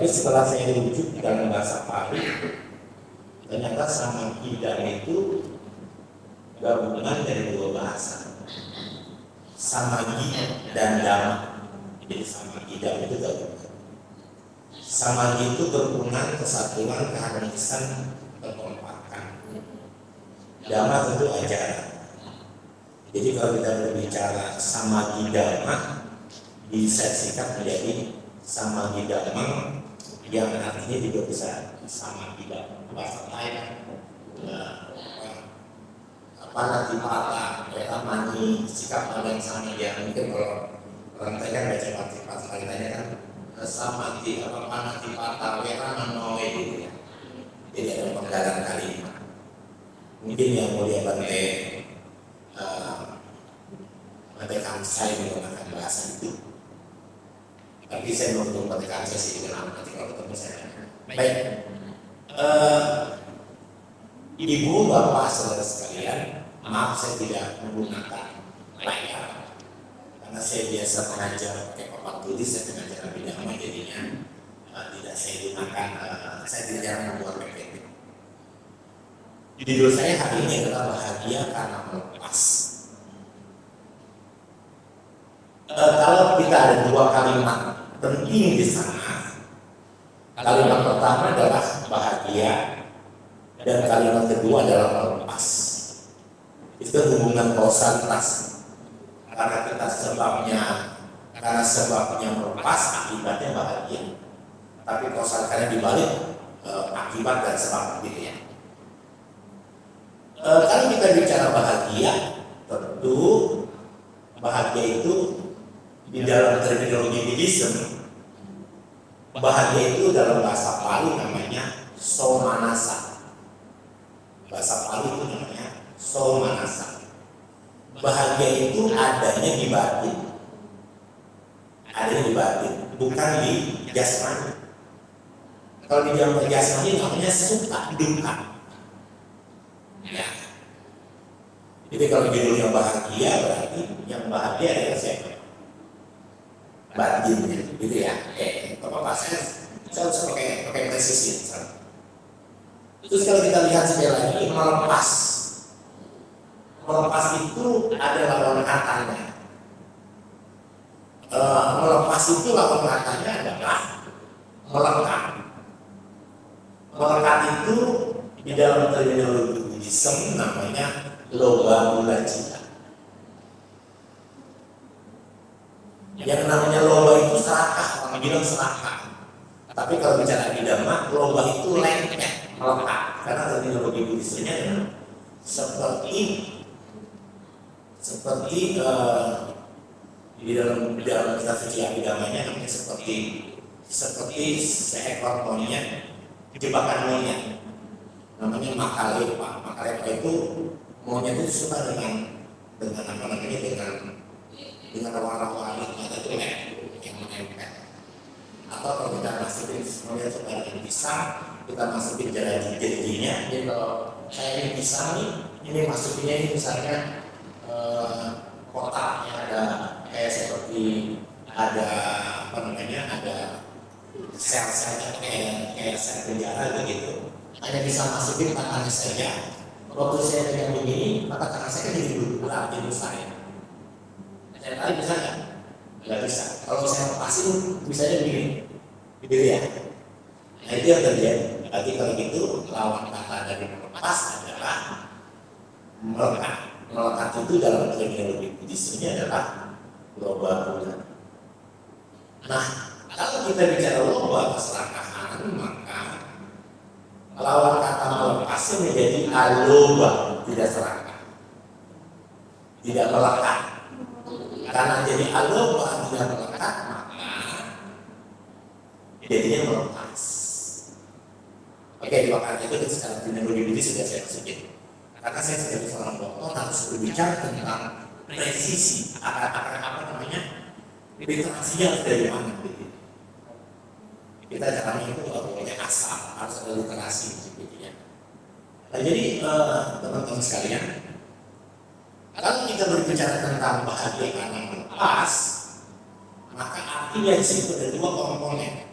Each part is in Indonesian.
Tapi setelah saya rujuk dalam bahasa Pali, ternyata samagida itu gabungan dari dua bahasa, samagi dan dhamma. Jadi samagida itu gabungan. Samagi itu gabungan, kesatuan, keharmonisan, kekompakan. Dhamma tentu ajaran. Jadi kalau kita berbicara samagi dhamma, bisa singkat menjadi samagi dhamma, yang artinya juga bisa samagi dhamma. Bahasa lain panatipata, mani, sikap yang sama dia. Mungkin kalau orang saya kan baca panatipata lainnya kan samati apa panatipata manoe gitu ya. Jadi ada penggalan kalimat. Mungkin yang mulia Bante Kamsai menggunakan bahasa itu. Tapi saya belum Bante Kamsai sih kenal, nanti kalau ketemu saya. Baik, Ibu, Bapak, saudara sekalian, maaf saya tidak menggunakan layar karena saya biasa mengajar pakai papan tulis, saya mengajar bidang jadinya tidak saya gunakan, saya tidak jarang membuat PPT. Judul saya hari ini adalah bahagia karena melepas. Kalau kita ada dua kalimat penting di sana, kalimat pertama adalah bahagia dan kalimat kedua adalah melepas. Itu hubungan kausalitas. Karena sebabnya melepas, akibatnya bahagia. Tapi kausalitasnya dibalik akibat dan sebab gitu ya. Kalau kita bicara bahagia, tentu bahagia itu di dalam terminologi Buddhism, bahagia itu dalam bahasa Pali namanya somanasa. Bahasa Pali itu namanya somanasa. Bahagia itu adanya di batin, adanya di batin, bukan di jasmani. Kalau di dalam jasmani namanya suka duka. Ya. Jadi kalau judulnya bahagia, berarti yang bahagia adalah siapa? Batinnya, gitu ya. Bapak saya harus pakai presisi. Terus kalau kita lihat sekali lagi, melepas itu ada lawan katanya. Melepas itu lawan katanya adalah melekat. Melekat itu di dalam terminologi Buddhism namanya loba mula cita. Yang namanya loba itu serakah, orang bilang serakah. Tapi kalau bicara di Dhamma, loba itu lengket, melekat. Karena terminologi Buddhismnya adalah seperti di dalam kitab suci Abhidhamanya namanya seperti seekor monyet, jebakan monyet. Namanya makalepa. Makalepa itu monyet itu suka dengan apa namanya dengan warna-warni itu yang menempel. Atau kalau kita masukin monyet suka dengan pisang, kita masukin jari-jarinya. Jadi kalau saya ini pisang nih, ini masukinnya ini misalnya kotaknya ada kayak seperti ada apa namanya, ada sel-selnya kayak sel penjara begitu. Hanya bisa masukin tangannya saja. Waktu saya pegang begini, maka tangan saya kan jadi bergerak di saya. Saya tarik bisa nggak? Nggak bisa. Kalau saya lepasin, bisanya begini, gitu ya. Nah itu yang terjadi. Berarti kalau gitu lawan kata dari melepas adalah melekat. Melekat itu dalam terminologi Buddhismnya adalah loba mula. Nah, kalau kita bicara loba keserakahan, maka lawan kata melepasnya menjadi aloba, tidak serakah, tidak melekat. Karena jadi aloba tidak melekat, maka jadinya melepas. Oke, makanya itu secara terminologi ini sudah saya masukin. Karena saya sebagai seorang dokter harus berbicara tentang presisi, apa namanya, literasinya dari mana. Kita caranya itu nggak boleh asal, harus ada literasi gitu ya. Nah, jadi teman-teman sekalian, kalau kita berbicara tentang bahagia karena melepas, maka artinya di situ ada dua komponen.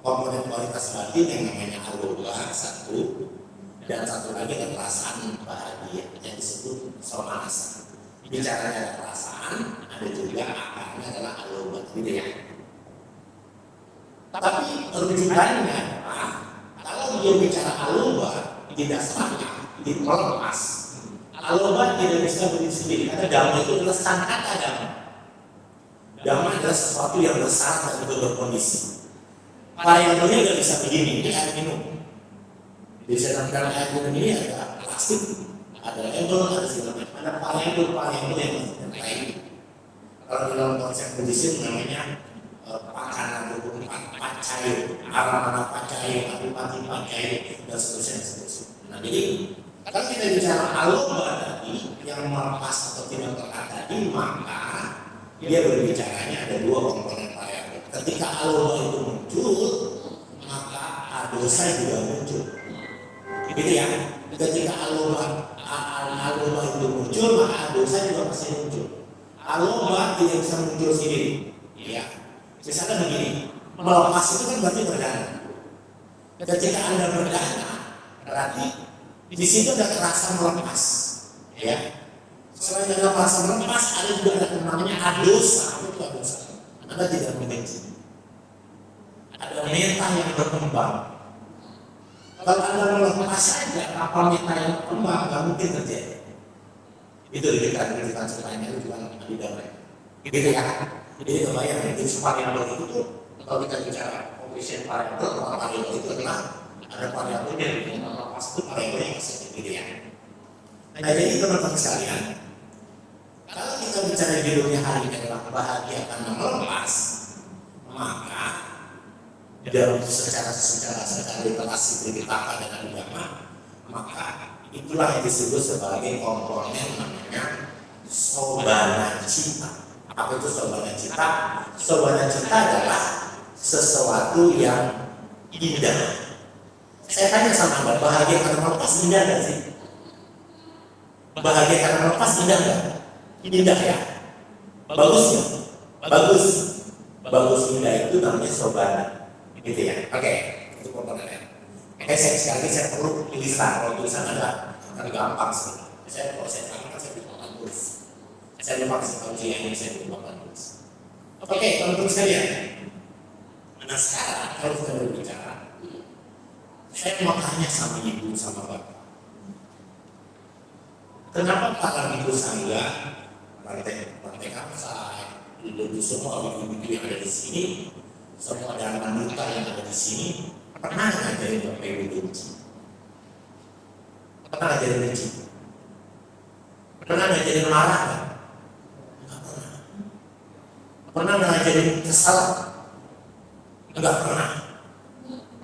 komponen kualitas batin yang namanya aloba satu, dan satu lagi ada perasaan bahagia yang disebut somanasa. Bicaranya ada perasaan, ada juga akarnya adalah aloba, gitu ya. Tapi rujukannya, kalau dia bicara aloba, tidak salah, tidak melepas. Aloba tidak bisa berdiri sendiri, karena dhamma itu adalah sangkata dhamma. Dhamma adalah sesuatu yang besar dan juga berkondisi. Variabelnya nggak bisa begini, ini air minum. Bisa dalam air minum ini ada plastik, ada label, ada segala macam. Ada variabel yang lain. Kalau dalam konsep kondisi namanya pakanan 24 pacai, arah pacai, adipati pacai, dan seterusnya. Nah, jadi kalau kita bicara aloba tadi yang melepas atau tidak lekat tadi, maka dia berbicaranya ada dua komponen variabel. Ketika aloba itu muncul, maka adosa juga muncul. Gitu ya. Ketika aloba itu muncul, maka adosa juga pasti muncul. Aloba tidak bisa muncul sendiri. Ya. Misalkan begini, melepas itu kan berarti berdana. Ketika Anda berdana, berarti di situ ada rasa melepas. Ya. Selain ada rasa melepas, ada juga ada namanya adosa. Itu adosa. Anda tidak membenci. Ada meta yang berkembang. Kalau Anda melepas saja, apa meta yang berkembang, nggak mungkin terjadi. Itu rujukan sebenarnya itu juga di dalam. Gitu ya. Jadi kebayang ya, jenis variabel itu tuh kalau kita bicara koefisien variabel, maka variabel itu adalah ada variabelnya yang melepas itu variabelnya yang gitu ya. Nah jadi teman-teman sekalian, kalau kita bicara judulnya hari ini adalah bahagia karena melepas, maka dalam secara relasi triwitaka dengan agama, maka itulah yang disebut sebagai komponen namanya sobana cita. Apa itu sobana cita? Sobana cita adalah sesuatu yang indah. Saya tanya sama Anda, bahagia karena melepas indah nggak sih? Bahagia karena melepas indah nggak? Indah ya? Bagus ya? Bagus indah itu namanya sobana. Gitu ya? Oke, itu komponennya. Oke, sekali lagi saya perlu tulisan. Kalau tulisan ada, akan gampang sih. Kalau saya tulis. Saya lupa kasih ujian yang saya lupa nulis. Oke, teman-teman sekalian. Nah sekarang kalau kita berbicara, saya mau tanya sama ibu sama bapak. Kenapa para ibu sangga, partai kapsai, ibu semua ibu-ibu yang ada di sini, semua ada wanita yang ada di sini, pernah ngajarin bapak ibu benci? Pernah ngajarin benci? Pernah ngajarin marah? Pernah ngajarin kesal? Enggak pernah.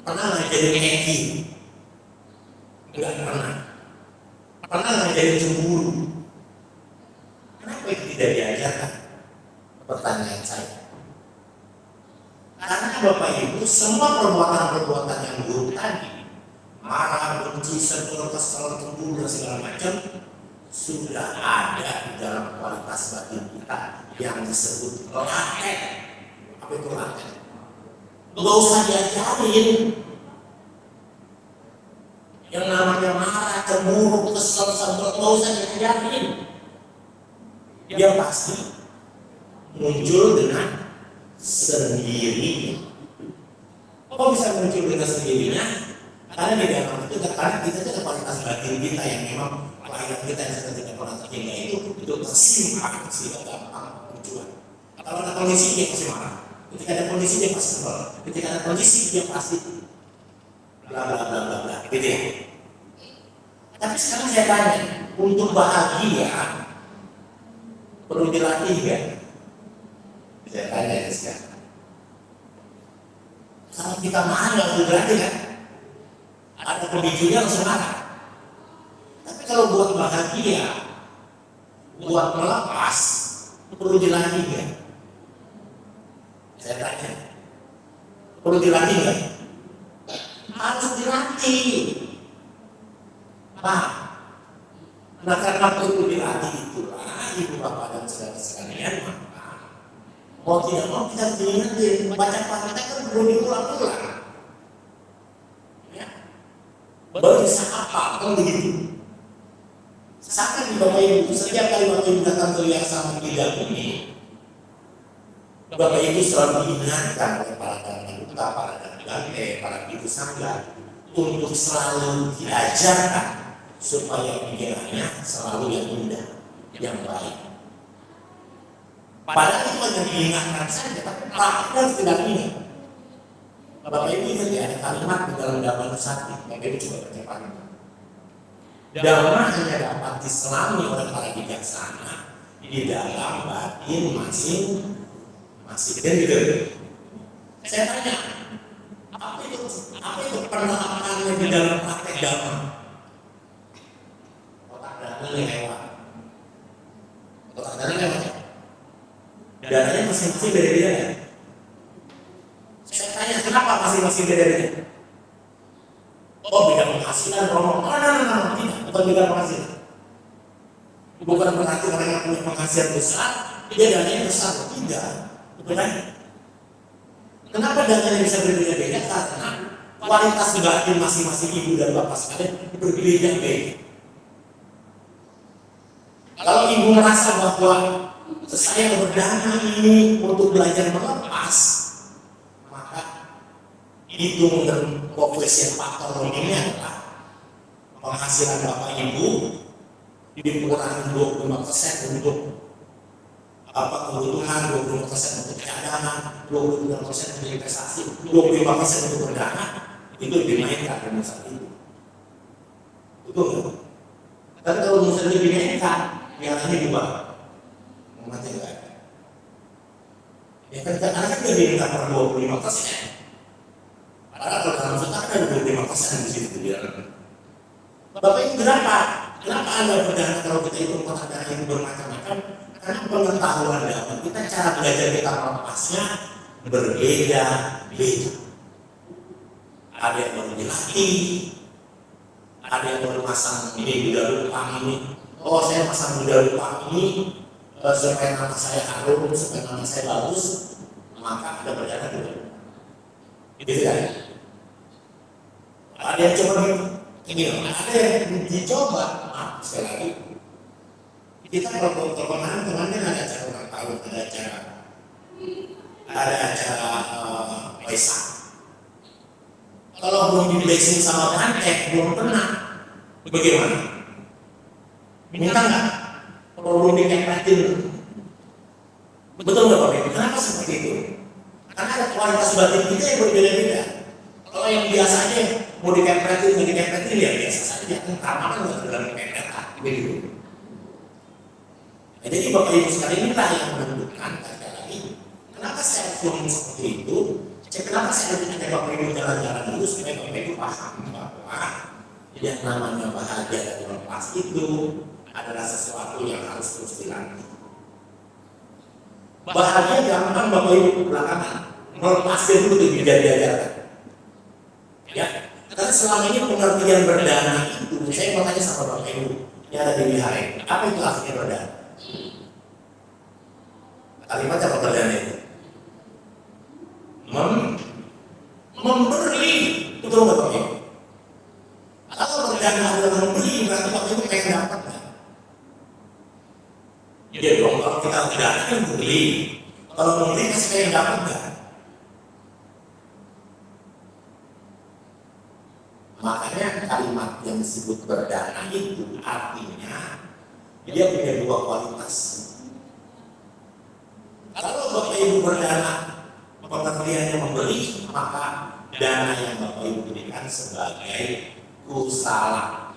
Pernah ngajarin engki? Enggak pernah. Pernah ngajarin cemburu? Kenapa itu tidak diajarkan? Pertanyaan saya. Karena Bapak Ibu semua perbuatan-perbuatan yang buruk tadi, marah, benci, sedih, kesal, cemburu dan segala macam, sudah ada di dalam kualitas batin kita yang disebut laten. Apa itu laten? Nggak usah diajarin. Yang namanya marah, cemburu, kesel, nggak usah diajarin. Dia pasti muncul dengan sendirinya. Kok bisa muncul dengan sendirinya? Karena di dalam itu, karena kita ada kualitas batin kita yang memang kelahiran kita yang sudah tidak pernah terhingga itu tersimpan sehingga gampang tujuan. Kalau ada kondisi dia pasti marah, ketika ada kondisi dia pasti sebel, ketika ada kondisi dia pasti bla bla bla bla bla, gitu ya. Tapi sekarang saya tanya, untuk bahagia perlu dilatih kan? Saya tanya ya sekarang. Kalau kita marah nggak perlu dilatih kan? Ada pemicunya langsung marah. Tapi kalau buat bahagia, buat melepas, perlu dilatih ya? Saya tanya, perlu dilatih nggak? Harus dilatih. Pak, nah karena perlu dilatih itulah ibu bapak dan saudara sekalian, maka mau tidak mau kita diingetin, baca kita kan perlu diulang-ulang. baru bisa apa kan begitu. Sama di Bapak Ibu, setiap kali Bapak Ibu datang ke yayasan bidang ini, Bapak Ibu selalu diingatkan oleh para duta, para gante, para ibu sangga untuk selalu diajarkan supaya pikirannya selalu yang indah, yang baik. Padahal itu hanya diingatkan saja, tapi praktiknya tidak ingat. Bapak Ibu ingat ya, ada kalimat di dalam Dhamma Nusati, Bapak Ibu coba baca kalimat. Dhamma hanya dapat diselami oleh para bijaksana di dalam batin masing-masing. Dan gitu. Saya tanya, apa itu penerapannya di dalam praktek Dhamma? Otak dana lewat. Otak dana lewat. Dananya masing-masing beda-beda ya. Saya tanya, kenapa masing-masing beda-beda? Oh, beda penghasilan, Romo. Tidak, bukan beda penghasilan. Bukan berarti orang yang punya penghasilan besar, dia dananya besar. Tidak, bukan. Kenapa dananya bisa berbeda-beda? Karena kualitas batin masing-masing ibu dan bapak sekalian berbeda-beda. Kalau ibu merasa bahwa saya berdana ini untuk belajar melepas, maka hitung dan koefisien faktor ini adalah penghasilan bapak ibu dikurangi 25% untuk kebutuhan, 25% untuk cadangan, 25% untuk investasi, 25% untuk berdana, itu dimainkan pada saat itu. Betul. Tapi kalau misalnya dimainkan, biasanya diubah. Mati enggak? Ya kan karena kan dia diminta per 25%. Padahal kalau dalam sekarang ada 25% di situ dia. Bapak Ibu kenapa? Kenapa Anda berdana kalau kita hitung kotak dana yang bermacam-macam? Karena pengetahuan dalam kita, cara belajar kita melepasnya berbeda-beda. Ada yang baru dilatih, ada yang baru pasang ini budaya Jepang ini. Oh, saya pasang budaya Jepang ini supaya nama saya harum, supaya nama saya bagus, maka ada berdana dulu. Gitu kan? Ada yang coba ini, ada yang dicoba. Sekali lagi, kita kalau teman-teman kan ada acara ulang tahun, ada acara Waisak. Kalau belum di blessing sama Bantek, belum pernah, bagaimana? Minta nggak? Kalau belum dikepetin, betul nggak Pak Ibu? Kenapa seperti itu? Karena ada kualitas batin kita yang berbeda-beda. Kalau yang biasanya mau dikepetin ya biasa saja. Karena kan nggak dalam kepepet, begitu. Nah, jadi Bapak Ibu sekalian inilah yang menentukan sekali lagi. Kenapa saya ngomong seperti itu? Kenapa saya ajak Bapak Ibu jalan-jalan dulu supaya Bapak Ibu paham bahwa yang namanya bahagia dan melepas itu adalah sesuatu yang harus terus dilatih. Bahagia gampang Bapak Ibu belakangan, melepas itu tidak diajarkan. Ya, karena selama ini pengertian berdana itu, saya mau tanya sama Bapak Ibu yang ada di Wihara, apa itu artinya berdana? Kalimat apa berdana itu? Memberi, betul nggak Bapak Ibu? Kalau berdana adalah memberi, berarti Bapak Ibu pengen dapat nggak? Ya dong, kalau kita berdana kan memberi. Kalau memberi pasti pengen dapat nggak? Makanya kalimat yang disebut berdana itu artinya dia punya dua kualitas. Kalau Bapak Ibu berdana pengertiannya memberi, maka dana yang Bapak Ibu berikan sebagai kusala.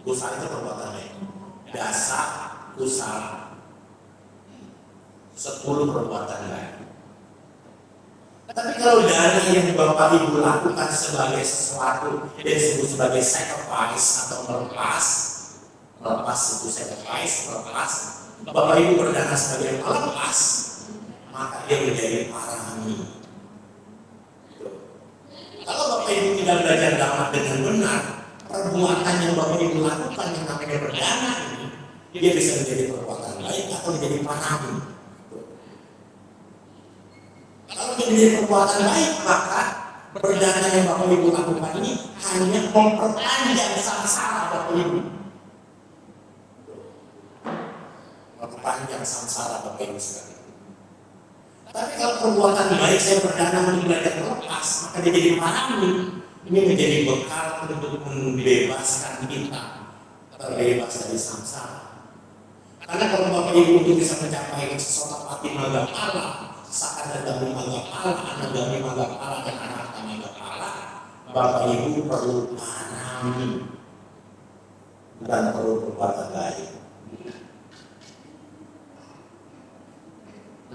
Kusala itu perbuatan baik. Dasar kusala. 10 perbuatan baik. Tapi kalau dana yang Bapak Ibu lakukan sebagai sesuatu yang disebut sebagai sacrifice atau melepas itu sacrifice, melepas, Bapak Ibu berdana sebagai melepas, maka dia menjadi parami. Kalau Bapak Ibu tidak belajar Dhamma dengan benar, perbuatan yang Bapak Ibu lakukan yang namanya berdana ini, dia bisa menjadi perbuatan baik atau menjadi parami. Kalau menjadi perbuatan baik, maka Perdana yang Bapak Ibu lakukan ini hanya memperpanjang samsara Bapak Ibu. Memperpanjang samsara Bapak Ibu sekalian. Tapi kalau perbuatan baik saya perdana untuk belajar melepas, maka dia jadi parami. Ini menjadi bekal untuk membebaskan kita terbebas dari samsara. Karena kalau Bapak Ibu untuk bisa mencapai sesuatu pati magapala, sakadagami magapala, anagami magapala, dan anata magapala, Bapak Ibu perlu parami dan perlu berbuat baik.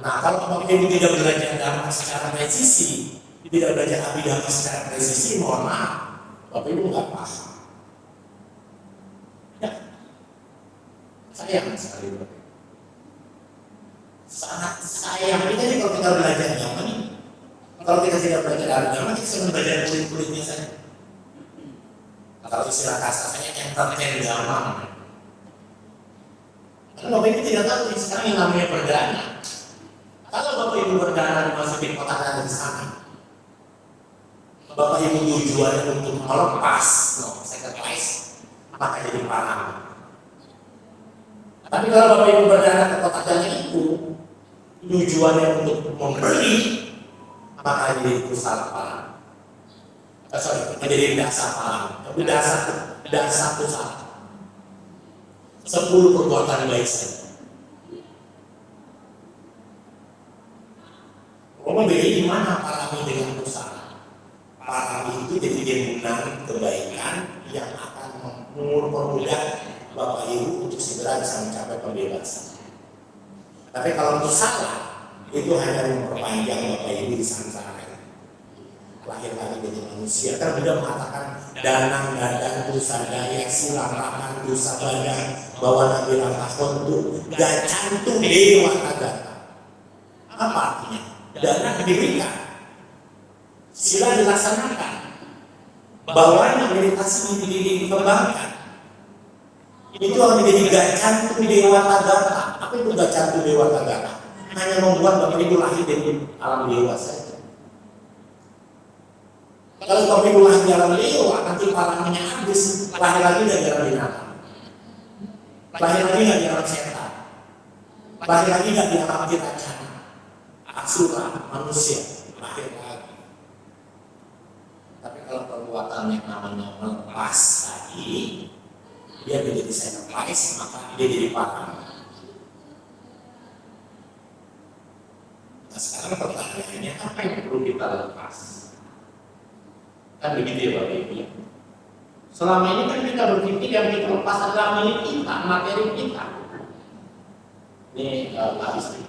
Nah, kalau Bapak Ibu tidak belajar dhamma secara presisi, tidak belajar abhidhamma secara presisi, mohon maaf, Bapak Ibu nggak paham. Ya, sayang sekali Bapak Ibu. Sangat sayang. Jadi kalau kita belajar dhamma nih, kalau kita tidak belajar abhidhamma, kita cuma belajar kulit-kulitnya saja. Kalau istilah kasarnya entertain dhamma. Karena Bapak Ibu tidak tahu sekarang yang namanya perdana. Kalau Bapak Ibu perdana dimasukin kotak ada di sana, Bapak Ibu tujuannya untuk melepas, sacrifice, maka jadi parang. Tapi kalau Bapak Ibu perdana ke kotak dana itu, tujuannya untuk memberi, maka jadi kusala parang. Menjadi dasar parang. Tapi dasar kusala. 10 perbuatan baik saja. Kalau beda di mana parami dengan usaha? Parami itu jadi timbunan kebaikan yang akan mempermudah Bapak Ibu untuk segera bisa mencapai pembebasan. Tapi kalau untuk salah, itu hanya memperpanjang Bapak Ibu di samsara. Lahir lagi jadi manusia. Kan sudah mengatakan danang dadan dosa daya silang rakan dosa badan bawa nabi rakakon itu gacantu dewa kagata. Apa artinya? Dana diberikan, sila dilaksanakan, bawahnya meditasi dikembangkan. Itu harus menjadi gacantu dewa tagata. Apa itu gacantu dewa tagata? Hanya membuat Bapak Ibu lahir dari alam dewa saja. Kalau Bapak Ibu lahir di alam dewa, nanti parangnya habis, lahir lagi dari alam binatang, lahir lagi dari alam setan, lahir lagi dari alam tiracana. Asura manusia lahir lagi. Tapi kalau perbuatan yang namanya melepas tadi, dia menjadi sacrifice, maka dia jadi parang. Nah sekarang pertanyaannya, apa yang perlu kita lepas? Kan begitu ya Bapak Ibu. Selama ini kan kita berpikir yang kita lepas adalah milik kita, materi kita. Ini habis nih.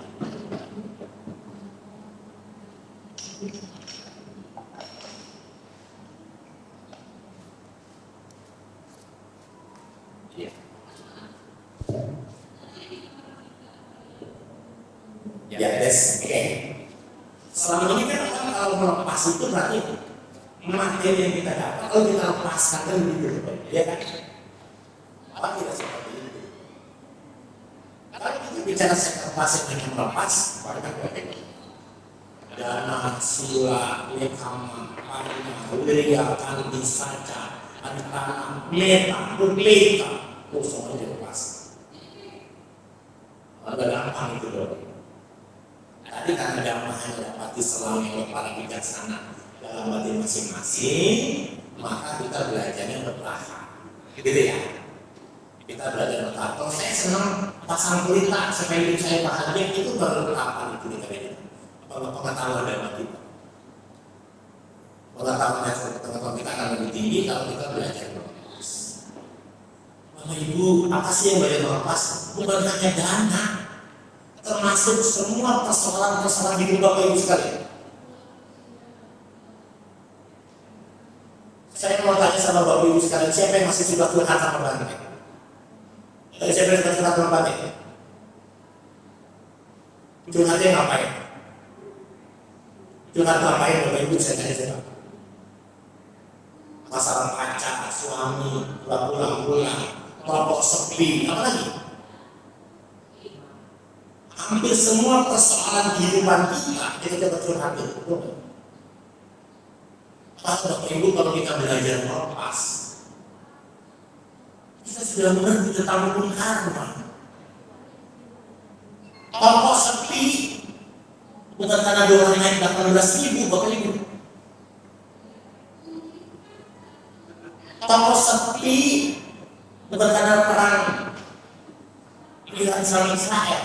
Ya, that's okay. Selama ini kan kalau melepas itu berarti materi yang kita dapat, kalau kita lepaskan kan begitu, ya kan? Apa tidak seperti itu? Kalau kita bicara sacrifice dengan melepas, maka kan dana, sila, lekama, parina, wirya, kandi, saca, antara, meta, berleka, semuanya dilepas. Agak gampang itu dong. Tadi karena dhamma hanya dapati selalu para bijaksana dalam batin masing-masing, maka kita belajarnya bertahap, gitu ya. Kita belajar bertahap. Kalau saya senang pasang pelita supaya hidup saya bahagia, itu baru bertahapan itu kita belajar. Pengetahuan dhamma kita, pengetahuan kita akan lebih tinggi kalau kita belajar melepas. Bapak Ibu, apa sih yang belajar melepas? Bukan hanya dana, termasuk semua persoalan-persoalan hidup Bapak Ibu sekalian. Saya mau tanya sama Bapak Ibu sekalian, siapa yang masih suka curhat sama Bante? Siapa yang suka curhat sama Bante? Curhatnya ngapain? Curhat ngapain Bapak Ibu saya tanya siapa? Masalah pacar, suami, pulang-pulang, kelompok sepi, apa lagi? Hampir semua persoalan kehidupan kita coba curhat itu. Bapak Ibu, kalau kita belajar melepas, kita sudah mengerti tentang hukum karma. Toko sepi, bukan karena ada orang naik 18.000, Bapak Ibu. Toko sepi, bukan karena perang Iran sama Israel.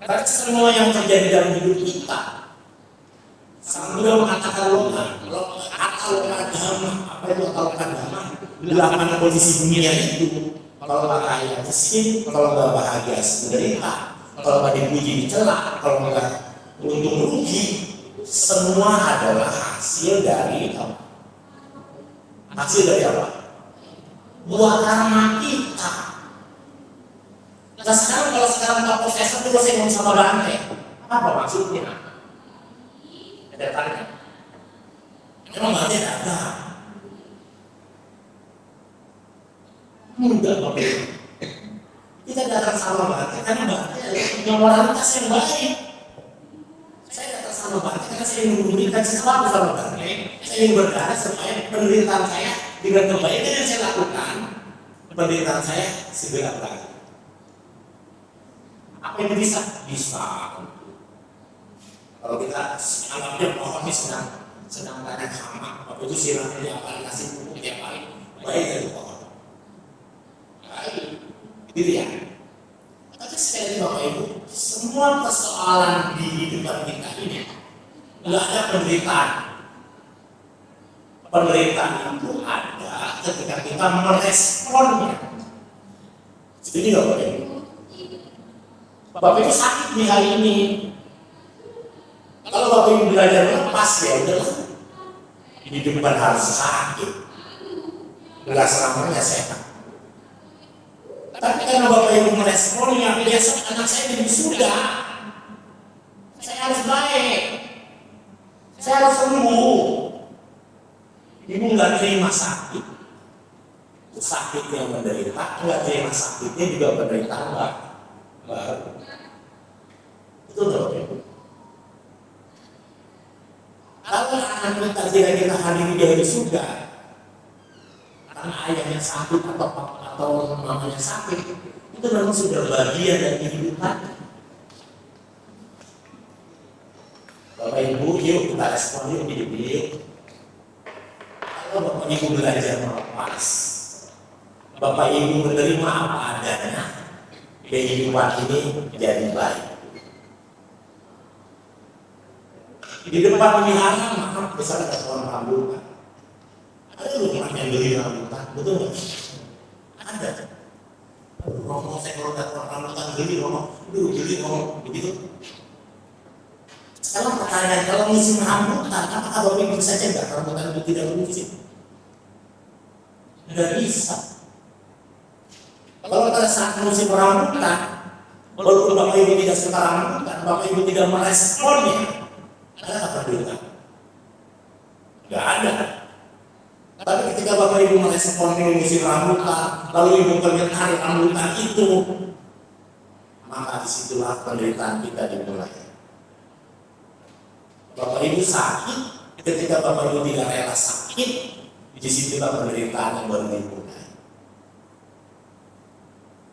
Karena semua yang terjadi dalam hidup kita, Sang Buddha mengatakan akal agama, apa itu akal agama? 8 kondisi dunia itu. Kalau nggak kaya miskin, kalau nggak bahagia menderita, kalau nggak dipuji dicela, kalau nggak untung rugi, semua adalah hasil dari apa? Hasil dari apa? Buah karma kita. Nah sekarang kalau Pak Profesor itu saya ngomong sama Bante, apa maksudnya? Ada tanya. Memang Bante ada. Enggak, Bapak Ibu. Kita datang sama Bante karena Bante punya moralitas yang baik. Saya datang sama Bante karena saya ingin memberikan sesuatu sama Bante. Saya ingin berdarah supaya penderitaan saya dengan kebaikan yang saya lakukan, penderitaan saya segera berakhir. Apa yang bisa? Bisa. Kalau kita anggapnya pohon ini sedang ada hama, waktu itu siramnya tiap hari, kasih pupuk tiap hari, baik dari pohon. Gitu ya. Tapi sekali lagi Bapak Ibu, semua persoalan di kehidupan kita ini nggak ada penderitaan. Penderitaan itu ada ketika kita meresponnya. Setuju nggak Bapak Ibu? Bapak Ibu sakit di hari ini. Kalau Bapak Ibu belajar lepas ya udah. Hidup bukan harus sakit. Nggak selamanya sehat. Tapi karena Bapak Ibu meresponnya, biasa anak saya jadi sudah. Saya harus baik. Saya harus sembuh. Ibu nggak terima sakit. Sakit yang menderita, nggak terima sakitnya juga penderitaan baru. Itu Bapak Ibu. Kalau anak kita tidak kita hadiri dari surga, karena ayahnya sakit atau mamanya sakit, itu memang sudah bagian dari kehidupan. Bapak Ibu, yuk kita respon yuk hidup yuk. Kalau Bapak Ibu belajar melepas, Bapak Ibu menerima apa adanya, kehidupan ini jadi baik. Di depan wihara, maka besar ada pohon rambutan. Ada rumah yang beli rambutan, betul nggak? Ada. Ngomong saya kalau ada pohon rambutan beli ngomong begitu. Sekarang pertanyaan, kalau musim rambutan, apakah Bapak Ibu bisa cegah rambutan itu tidak musim? Tidak bisa. Kalau pada saat musim rambutan, walaupun Bapak Ibu tidak suka rambutan, Bapak Ibu tidak meresponnya, ada apa penderitaan? Tidak ada. Tapi ketika Bapak Ibu merespon musim rambutan, lalu Ibu mencari rambutan itu, maka disitulah penderitaan kita dimulai. Bapak Ibu sakit, ketika Bapak Ibu tidak rela sakit, disitulah penderitaan yang baru dimulai.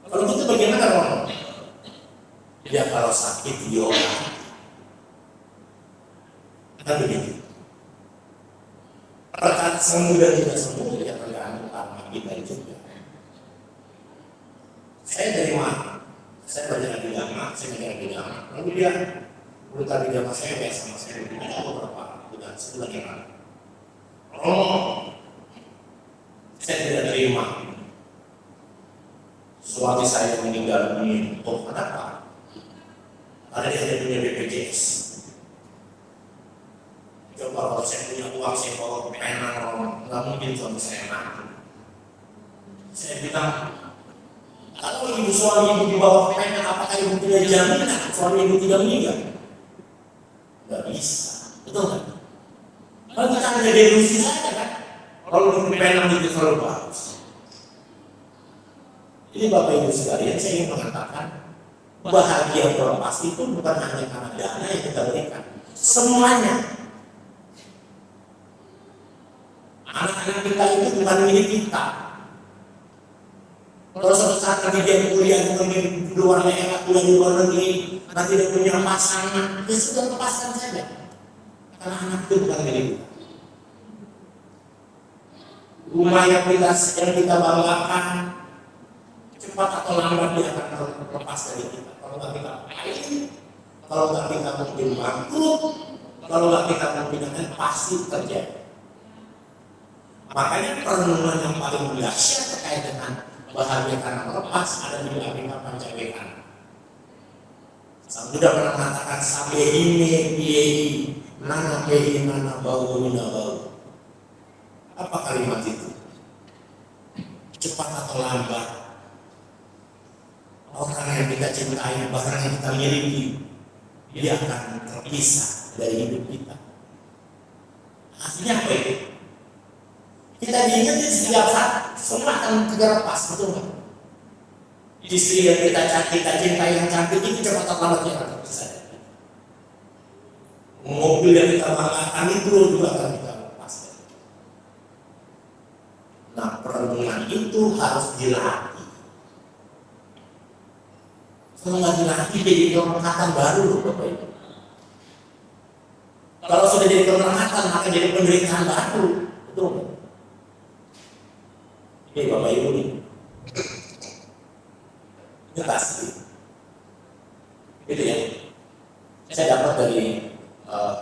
Kalau itu bagaimana Romo? Ya kalau sakit diobati. Kan begitu. Perkara sembuh dan tidak sembuh ya tergantung karma kita juga. Saya dari mana? Saya belajar agama, saya belajar agama. Lalu dia berkata agama saya biasa sama saya. Ada beberapa bukan sebagaimana. Saya tidak terima. Suami saya meninggal dunia. Oh kenapa? Karena dia hanya punya BPJS. Coba kalau saya punya uang, saya bawa pena, nggak mungkin suami saya mati. Saya bilang, kalau ibu suami ibu di bawah pena, apakah ibu punya jaminan suami ibu tidak meninggal? Nggak bisa, betul kan? Kalau kita hanya delusi saja kan? Kalau ibu pena itu terlalu bagus. Jadi Bapak Ibu sekalian, saya ingin mengatakan bahagia terlepas itu bukan hanya karena dana yang kita berikan, semuanya. Anak-anak kita itu bukan milik kita. Kalau suatu saat nanti dia kuliah di luar daerah, kuliah di luar negeri, nanti dia punya pasangan, ya sudah lepaskan saja. Karena anak itu bukan milik kita. Rumah yang kita banggakan, cepat atau lambat dia akan terlepas dari kita. Kalau nggak kita pakai, kalau nggak kita mungkin bangkrut, kalau nggak kita mungkin pasti terjadi. Makanya perenungan yang paling dahsyat terkait dengan bahagia karena lepas ada di Abhidhamma Pancawekan. Sang Buddha pernah mengatakan sabehime piei nana pehi nana bau mina bau. Apa kalimat itu? Cepat atau lambat orang yang kita cintai, barang yang kita miliki, dia akan terpisah dari hidup kita. Artinya apa itu? Kita diingetin setiap saat, semua akan segera lepas, betul nggak? Istri yang kita cintai yang cantik itu cepat atau lambat akan terpisah. Mobil yang kita banggakan itu juga akan kita lepas. Nah, perenungan itu harus dilatih. Kalau nggak dilatih, jadi kelengkatan baru loh Bapak Ibu. Kalau sudah jadi kelengkatan, maka jadi penderitaan baru, betul nggak? Ini Bapak Ibu nih, ini pasti, gitu ya. Saya dapat dari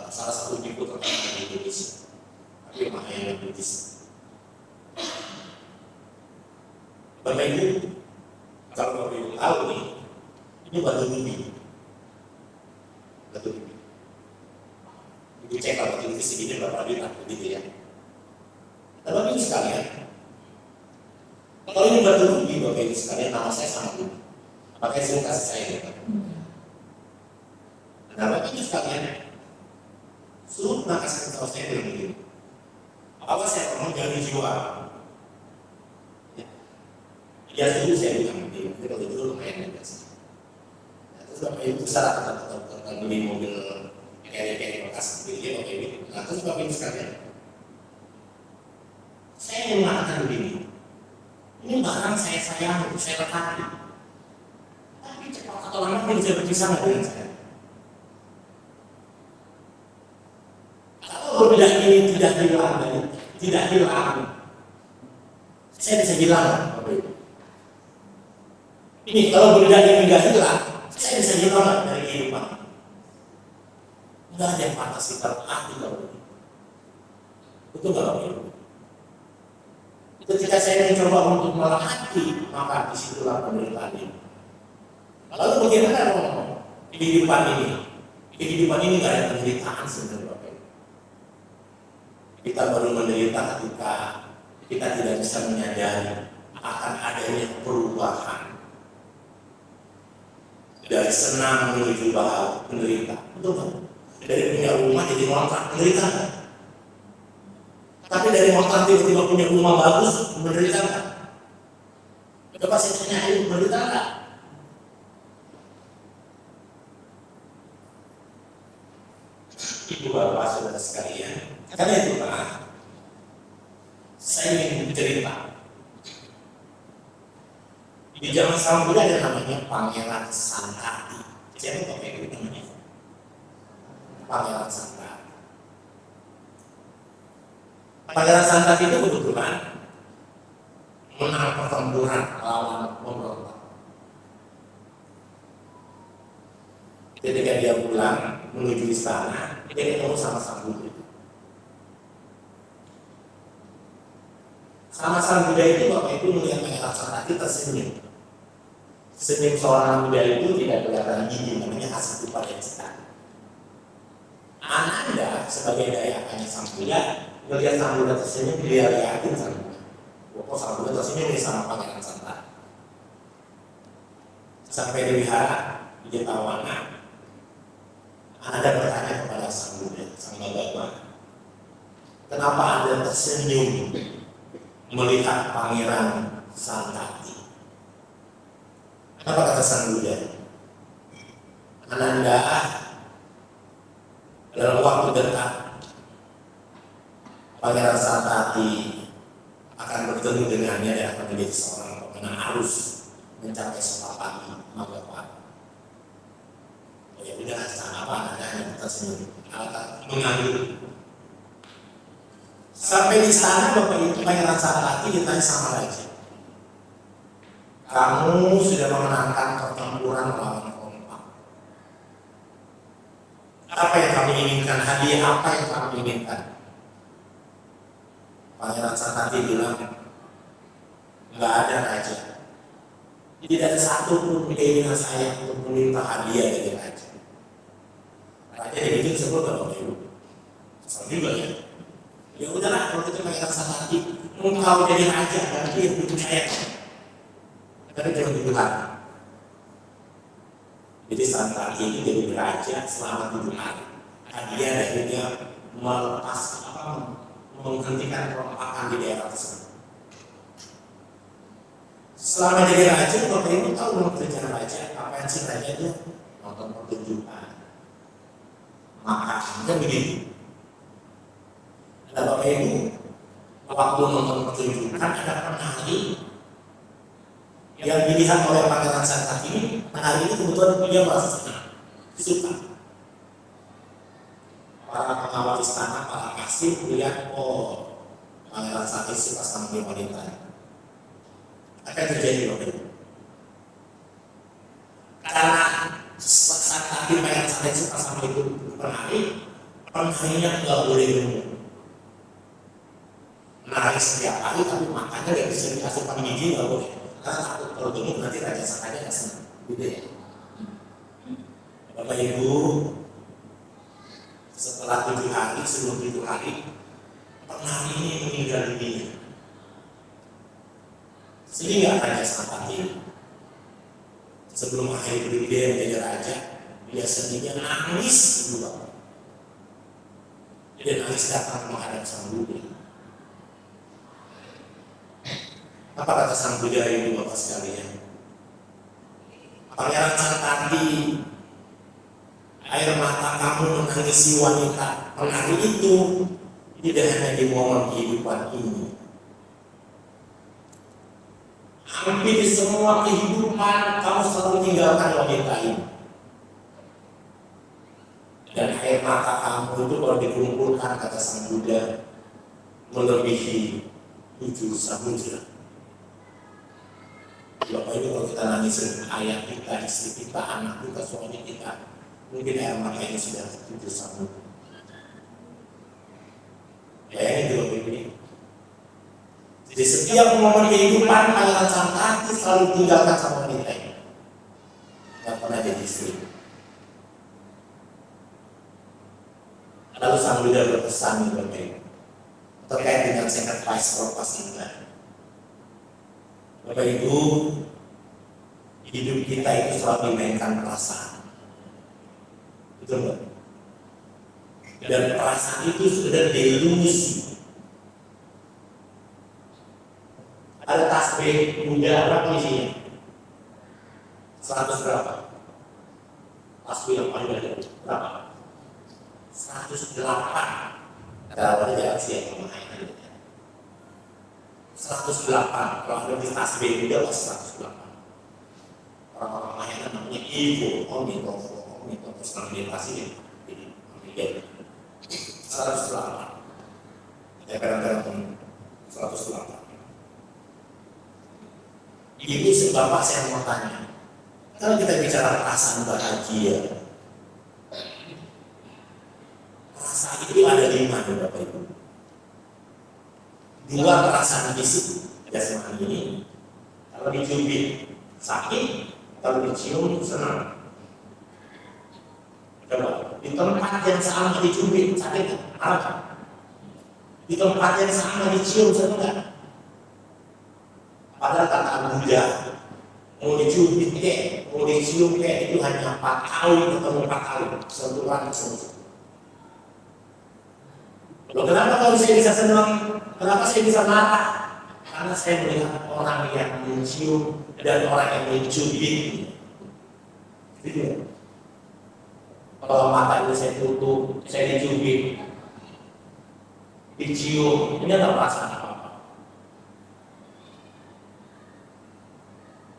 salah satu buku terkenal di Indonesia, tapi makanya Indonesia. Bapak Ibu, kalau Bapak Ibu tahu nih, ini batu bumi, batu bumi. Ibu cek kalau batu bumi segini berapa bintang, begitu ya. Bapak Ibu sekalian, kalau ini batu bumi, Bapak Ibu sekalian, nama saya sama bumi. Pakai saya kasih saya gitu. Nah, Bapak Ibu sekalian, suruh pernah kasih tahu saya dengan begini. Apa saya pernah jangan dijual? Ya dulu saya bilang begini, tapi kalau dulu lumayan biasa. Nah, terus Bapak Ibu besar akan beli mobil carry bekas begini, Bapak Ibu. Nah, terus Bapak Ibu sekalian, saya ingin mengatakan begini. Ini barang saya sayang, saya rekati. Tapi cepat atau lambat dia bisa berpisah dengan saya. Kalau benda ini tidak hilang, saya bisa hilang, Bapak Ibu. Ini kalau benda ini tidak hilang, saya bisa hilang dari kehidupan. Tidak ada yang pantas kita hati kalau begitu. Betul nggak Bapak Ibu? Ketika saya mencoba untuk melahati, maka disitulah penderitaan ini. Lalu bagaimana dong kehidupan ini? Kehidupan ini nggak ada penderitaan sebenarnya Bapak Ibu. Kita baru menderita ketika kita tidak bisa menyadari akan adanya perubahan dari senang menuju bahagia, menderita. Betul kan? Dari punya rumah jadi ngontrak, menderita kan? Tapi dari ngontrak tiba-tiba punya rumah bagus, menderita kan? Coba saya tanya, menderita kan? Ibu bapak saudara sekalian, karena itu Pak, saya ingin bercerita. Di zaman Sang Buddha ada namanya Pangeran Santati. Siapa Bapak Ibu namanya? Pangeran Santati. Pangeran Santati itu kebetulan menang pertempuran lawan pemberontak. Ketika dia pulang menuju istana, dia ketemu sama Sang Buddha. Sama Sang Buddha itu Bapak Ibu melihat Pangeran Santati tersenyum. Senyum seorang Buddha itu tidak kelihatan gigi, namanya hasil upaya cita. Ananda sebagai dayakannya Sang Buddha melihat Sang Buddha tersenyum, dia lihatin Sang Buddha. Kok Sang Buddha tersenyum nih sama Pangeran Santati. Sampai di wihara di Jetawala, Anda bertanya kepada Sang Buddha, Sang Bhagavad, kenapa Anda tersenyum melihat Pangeran Santati? Apa kata Sang Buddha? Ananda, dalam waktu dekat Pangeran Santati akan bertemu dengannya dan akan menjadi seorang pemenang arus mencapai Sukapati Magapan. Ya udah, apa adanya kita sendiri mengambil. Sampai di sana Bapak Ibu Pangeran Santati ditanya sama raja, kamu sudah memenangkan pertempuran melawan Kompak. Apa yang kamu inginkan? Hadiah apa yang kamu inginkan? Pangeran Santati bilang, nggak ada raja. Tidak ada satu pun keinginan saya untuk meminta hadiah dari raja. Raja yang itu disebut Bapak Ibu. Sama juga ya. Ya udahlah, kalau kita Pangeran Santati, engkau jadi raja, berarti yang dipercaya. Tapi jangan dibilang. Jadi Santati ini jadi raja selama 7 hari. Hadiah dari dia melepas menghentikan perompakan di daerah tersebut. Selama jadi raja, Bapak Ibu tahu dong kerjaan raja, apa sih raja itu? Nonton pertunjukan, makan, kan begitu. Nah Bapak Ibu, waktu nonton pertunjukan ada penari yang dilihat oleh Pangeran Santati ini. Penari itu kebetulan dia merasa senang, suka. Para pengawal istana, para kasih melihat, oh Pangeran Santati suka sama dia wanita. Akan terjadi Bapak Ibu. Karena Santati Pangeran Santati suka sama itu penari, penarinya nggak boleh minum. Menari setiap hari tapi makannya nggak bisa dikasih gigi, nggak boleh. Karena takut kalau gemuk nanti Raja Santati nggak senang, gitu ya. Bapak Ibu, setelah 7 hari, sebelum 7 hari, penari ini meninggal dunia. Sehingga Raja Santati sebelum akhir hidup dia menjadi raja, dia sendirinya nangis dulu. Dia nangis datang menghadap Sang Buddha. Apa kata Sang Buddha itu Bapak sekalian? Pangeran Santati, air mata kamu menangisi wanita penari itu tidak hanya di momen kehidupan ini. Hampir di semua kehidupan kamu selalu tinggalkan wanita ini. Dan air mata kamu itu kalau dikumpulkan, kata Sang Buddha, melebihi 7 samudra. Bapak Ibu, kalau kita nangisin ayah kita, istri kita, anak kita, suami kita, mungkin air mata ini sudah 7 samudra. Bayangin dulu Bapak Ibu. Jadi setiap momen kehidupan Pangeran Santati selalu tinggalkan sama wanita ini. Tidak pernah jadi istri. Lalu Sang Buddha berpesan Bapak Ibu terkait dengan sacrifice purpose ini. Bapak Ibu, hidup kita itu selalu dimainkan perasaan. Betul nggak? Dan perasaan itu sudah delusi. Ada tasbih Buddha berapa isinya? 100 berapa? Tasbih yang paling banyak berapa? 108. Kalau jangan siap memainkan. 108. Kalau ada di tasbih Buddha pasti 108. Orang-orang mainan namanya Ivo, Omnitofo, setelah meditasi ini. 108. Ya kadang-kadang 108. Ibu Bapak saya mau tanya, kalau kita bicara perasaan bahagia, perasaan itu ada 5 Bapak Ibu. 2 perasaan fisik, jasmani ini, kalau dicubit sakit, kalau dicium senang. Coba, di tempat yang sama dicubit sakit apa? Di tempat yang sama dicium senang nggak? Padahal kata Buddha, mau dicubit kek, mau dicium kek, itu hanya 4 kali ketemu 4 kali sentuhan tersebut. Loh, kenapa kalau saya bisa senang? Kenapa saya bisa marah? Karena saya melihat orang yang mencium dan orang yang mencubit. Gitu ya. Kalau mata itu saya tutup, saya dicubit, dicium, ini nggak perasaan apa-apa.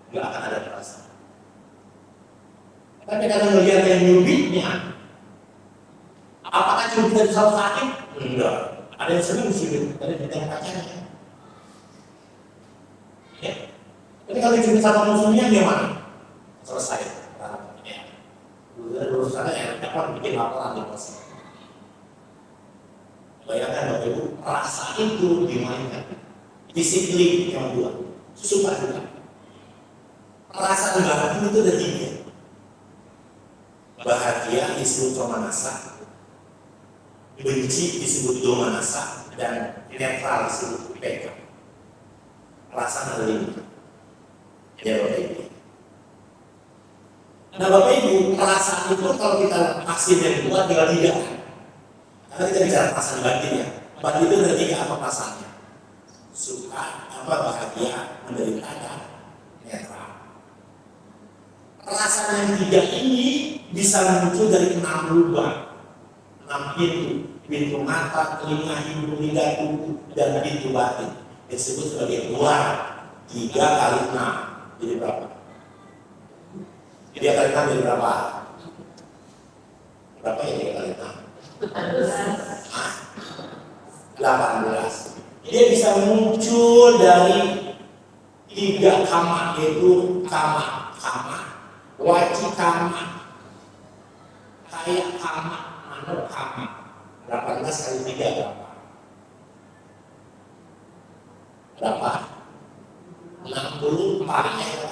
Nggak akan ada perasaan. Tapi kalau melihat yang nyubitnya, apakah cubitan itu selalu sakit? Enggak. Ada yang sering dicubit, ada yang pacarnya. Ya. Tapi kalau dicubit sama musuhnya gimana? Selesai. Urusannya yang dapat bikin laporan di pos. Bayangkan Bapak Ibu, rasa itu dimainkan, disiplin yang dua, suka juga. Perasaan bahagia itu ada tiga. Bahagia disebut somanasa, benci disebut domanasa, dan netral disebut peka. Perasaan ada lima. Ya Bapak Ibu. Nah Bapak Ibu, perasaan itu kalau kita kasih yang kuat tinggal tiga. Karena kita bicara perasaan batin ya. Batin itu ada tiga apa perasaannya? Suka, apa bahagia, menderita, dan netral. Perasaan yang tiga ini bisa muncul dari 6 lubang, 6 pintu. Pintu mata, telinga, hidung, lidah, tubuh, dan pintu batin. Disebut sebagai luar 3 kali 6. Jadi berapa? 3 kali 6 jadi berapa? Berapa ya 3 kali 6? 18. Dia bisa muncul dari 3 kama, yaitu kama, wajib kama, kaya kama, manuk kama. 18 kali 3 berapa? Berapa? 64 ya.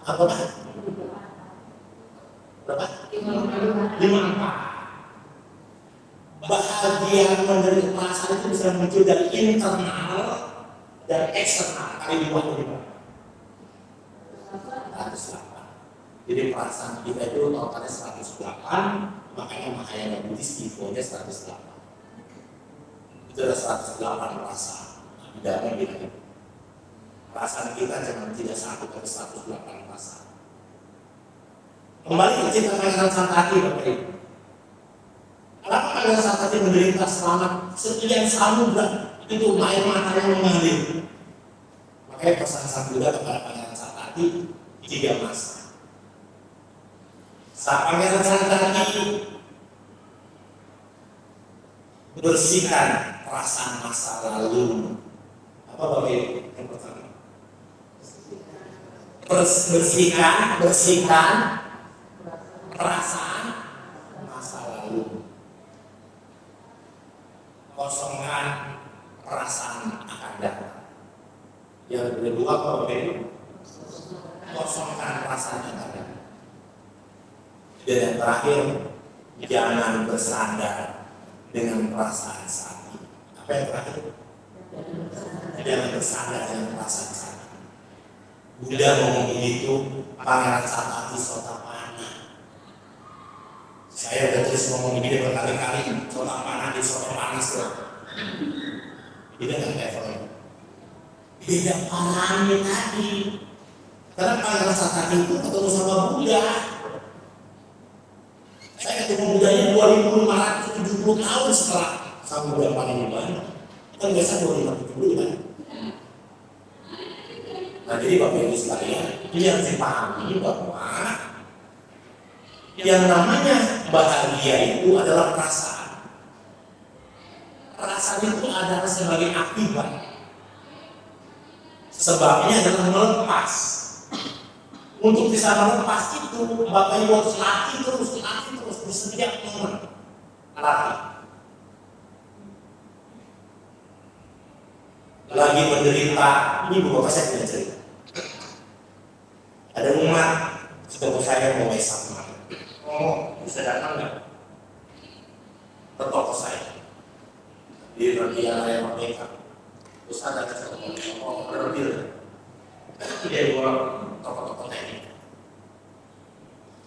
Apa? Berapa? 54. Bahagia menderita perasaan itu bisa muncul dari internal dan eksternal. Kali 2 kali 108. Jadi perasaan kita itu totalnya 108, makanya Buddhis Ivo-nya 108. Itu ada 108 perasaan. Di dalam kita perasaan kita jangan tidak 1 tapi 108 perasaan. Kembali ke cerita Pangeran Santati, Bapak Ibu. Kenapa Pangeran Santati menderita selama sekian samudra itu air matanya mengalir? Makanya pesan Sang Buddha kepada Pangeran Santati 3 masa. Saat Pangeran Santati bersihkan perasaan masa lalu. Apa Bapak Ibu? Yang pertama, bersihkan perasaan masa lalu. Kosongkan perasaan akan datang. Yang kedua apa Bapak Ibu? Kosongkan perasaan akan datang. Dan yang terakhir, jangan bersandar dengan perasaan saat ini. Apa yang terakhir? Jangan bersandar dengan perasaan saat ini. Buddha ngomong begitu, Pangeran Santati Sotapana. Saya udah terus ngomong begini berkali-kali, Sotapana di soto panas loh. Beda kan levelnya? Beda parahnya tadi. Karena Pangeran Santati itu ketemu sama Buddha. Saya ketemu Buddhanya 2570 tahun setelah Sang Buddha Paninibbana. Kan biasa 2570 kan? Nah jadi Bapak Ibu sekalian, ini harus dipahami bahwa yang namanya bahagia itu adalah perasaan. Perasaan itu adalah sebagai akibat. Sebabnya adalah melepas. Untuk bisa melepas itu, Bapak Ibu harus latih terus di setiap momen. Latih. Lagi menderita, ini Bu Bapak saya punya cerita. Ada umat ketemu saya mau sama. Bisa datang nggak? Ke toko saya di Radian Raya Merdeka. Terus ada berlebih. Dia bawa toko-toko teknik.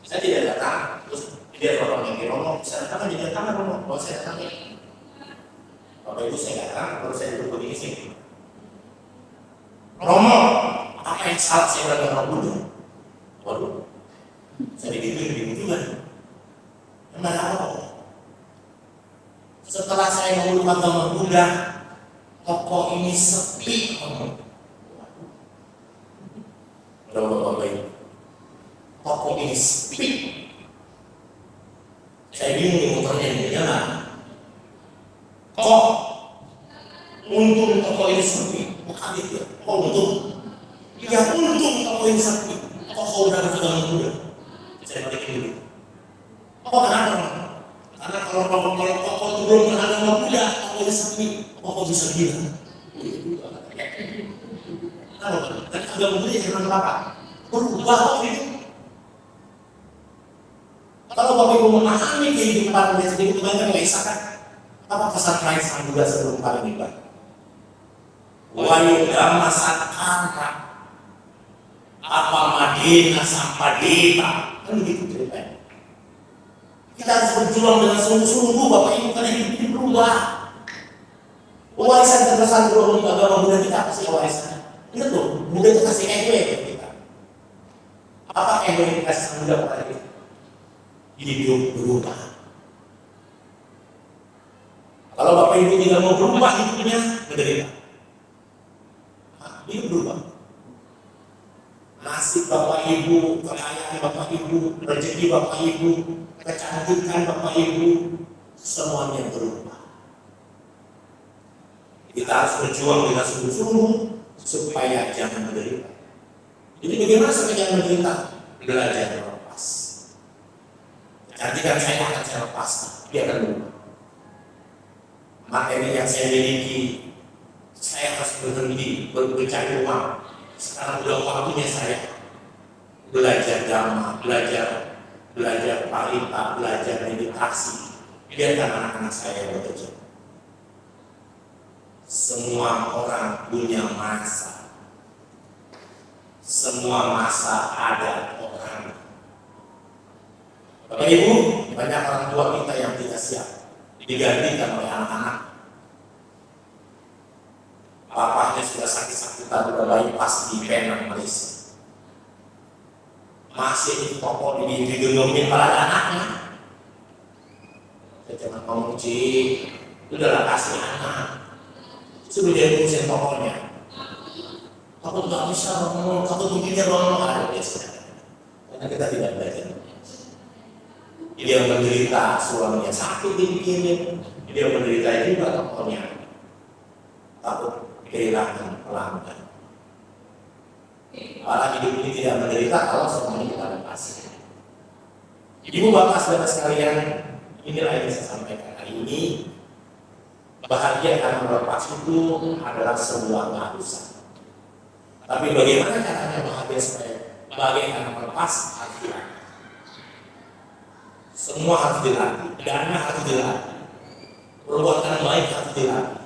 Saya tidak datang. Terus dia orang yang ngomong, saya datang tidak datang ngomong. Kalau saya datang ya. Bapak Ibu saya datang, baru saya duduk di sini. Romo, apa yang salah saya dengan Buddha? Waduh, saya digituin juga. agama Buddha, toko ini sepi. Toko ini sepi. Saya bingung di motornya ini, jangan. Kok untung toko ini sepi? Kaget ya. Kok untung? Ya untung toko ini sepi. Kok kau udah agama Buddha? Saya balikin dulu. Oh kenapa? Karena kalau toko itu belum agama Buddha, toko ini sepi. Kok bisa gila? Kenapa? Dan agama Buddha jangan apa? Berubah kok itu. Kalau Bapak Ibu memahami kehidupan yang sedikit banyak mengisahkan apa pesan Christ juga sebelum paling hebat. Wayudama satkara apa madina sampadita, kan begitu ceritanya. Kita harus berjuang dengan sungguh-sungguh Bapak Ibu karena hidup ini berubah. Warisan terbesar dulu agama Buddha kita apa sih warisannya? Ingat loh, Buddha itu kasih ewe ke kita. Apa ewe yang dikasih Buddha kepada kita? Hidup berubah. Kalau Bapak Ibu tidak mau berubah hidupnya, menderita. Hidup berubah. Nasib Bapak Ibu, kekayaan Bapak Ibu, rezeki Bapak Ibu, kecantikan Bapak Ibu, semuanya berubah. Kita harus berjuang dengan sungguh-sungguh supaya jangan menderita. Jadi bagaimana supaya jangan menderita? Belajar melepas. Kecantikan saya akan saya lepaskan, dia akan berubah. Materi yang saya miliki, saya harus berhenti mencari uang. Sekarang sudah waktunya saya belajar dhamma, belajar parita, belajar meditasi. Biarkan anak-anak saya bekerja. Semua orang punya masa. Semua masa ada orang. Bapak Ibu, banyak orang tua kita yang tidak siap digantikan oleh anak-anak. Bapaknya sudah sakit-sakitan, sudah bypass di Penang, Malaysia. Masih di toko digenggamin pada anaknya. Saya cuma ngomong, Cik, udahlah kasih anak. Suruh dia ngurusin tokonya. Takut gak bisa ngomong, takut begini ngomong, ada biasanya. Karena kita tidak belajar. Dia menderita, suaminya sakit dipikirin. Dia menderita juga tokonya. Takut kehilangan pelanggan. Malah hidup ini tidak menderita kalau semuanya kita lepas. Ibu bapak saudara sekalian, inilah yang saya sampaikan hari ini. Bahagia karena melepas itu adalah sebuah keharusan. Tapi bagaimana caranya bahagia supaya bahagia karena melepas? Harus dilatih. Semua harus dilatih. Dana harus dilatih. Perbuatan baik harus dilatih.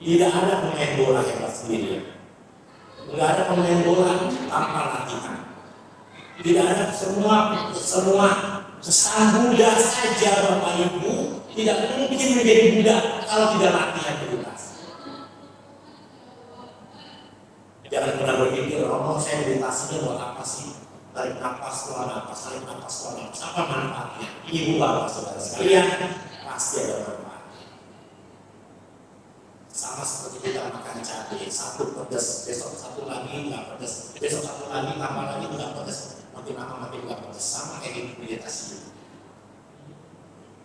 Tidak ada pemain bola hebat sendirian. Tidak ada pemain bola tanpa latihan. Tidak ada semua kesan Buddha saja Bapak Ibu tidak mungkin menjadi Buddha kalau tidak latihan meditasi. Jangan pernah berpikir, oh saya meditasinya buat apa sih? Tarik nafas, keluar nafas, tarik nafas, keluar nafas. Apa manfaatnya? Ibu bapak saudara sekalian pasti ada manfaat. Sama seperti kita makan cabai, satu pedas, besok satu lagi nggak pedas, besok satu lagi tambah lagi nggak pedas, makin lama makin nggak pedas. Sama kayak meditasi.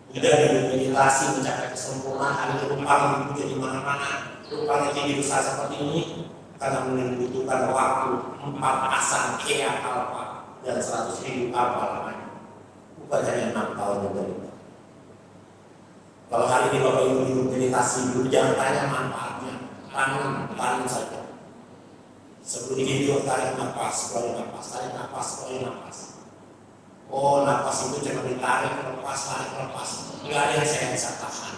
Udah hidup meditasi mencapai kesempurnaan, rupanya di mana-mana, rupanya tinggi besar seperti ini karena membutuhkan waktu 4 pasang kea kalpa dan 100.000 kapal lain. Bukan hanya 6 tahun berbeda. Kalau hari ini Bapak Ibu hidup meditasi, jangan tanya manfaatnya, tanam saja. Sebelum tidur tarik nafas, keluarin nafas, tarik nafas, keluarin nafas. Oh, nafas itu cuma ditarik, lepas, tarik, lepas. Enggak ada yang saya bisa tahan.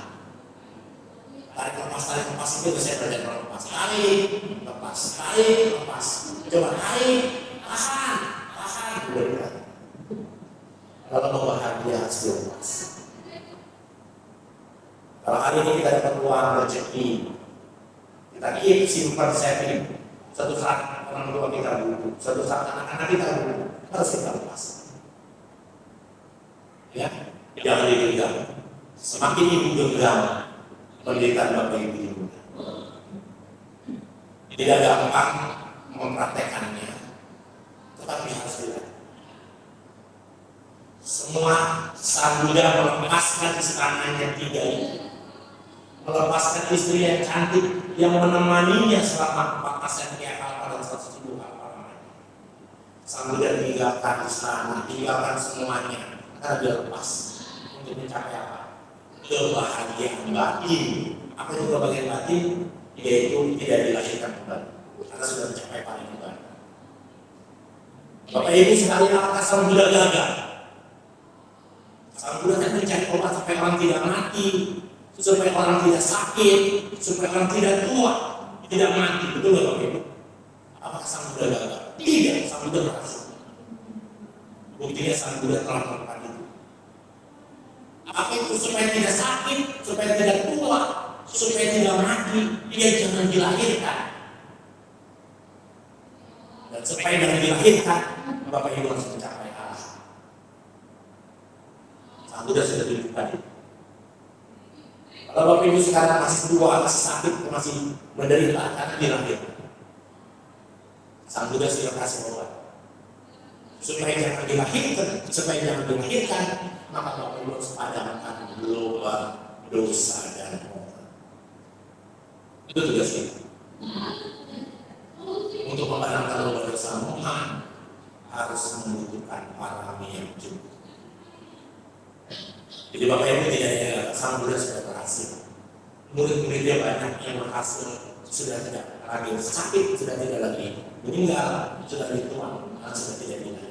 Tarik, lepas itu saya belajar melepas. Tarik, lepas. Coba tarik, tahan. Udah. Kalau mau bahagia harus dilepas. Kalau hari ini kita dapat uang rezeki, kita simpan saving. Suatu saat orang tua kita butuh, suatu saat anak-anak kita butuh, harus kita lepas. Ya, jangan digenggam. Semakin ibu genggam, penderitaan Bapak Ibu juga. Tidak gampang mempraktekannya, tetapi harus dilakukan. Semua sang Buddha melepaskan istananya 3 ini, melepaskan istri yang cantik yang menemaninya selama 4 sekian kala dan 100.000 kala. Sang Buddha tinggalkan istana, tinggalkan semuanya karena dia lepas untuk mencapai apa? Kebahagiaan batin. Apa itu kebahagiaan batin? Yaitu tidak dilahirkan kembali karena sudah mencapai paling kembali. Bapak Ibu sekalian, apakah sang Buddha gagal? Sang Buddha kan mencari obat supaya orang tidak mati, supaya orang tidak sakit, supaya orang tidak tua, tidak mati. Betul nggak Bapak Ibu? Apakah sang Buddha gagal? Tidak, sang Buddha berhasil. Buktinya sang Buddha telah melakukan itu. Apa itu? Supaya tidak sakit, supaya tidak tua, supaya tidak mati, dia jangan dilahirkan. Dan supaya jangan dilahirkan, Bapak Ibu harus mencapai Allah. Sang Buddha sudah tunjukkan itu. Kalau Bapak Ibu sekarang masih tua, masih sakit, masih menderita karena dilahirkan, Sang Buddha sudah kasih obat. Supaya jangan dilahirkan, maka Bapak Ibu harus padamkan lubang dosa dan moral. Itu tugas kita. Untuk memadamkan lubang dosa moral harus membutuhkan parami yang cukup. Jadi Bapak Ibu tidak ada, Sang Buddha sudah berhasil. Murid-muridnya banyak yang berhasil, sudah tidak lagi sakit, sudah tidak lagi meninggal, sudah dituang, sudah tidak dilahirkan.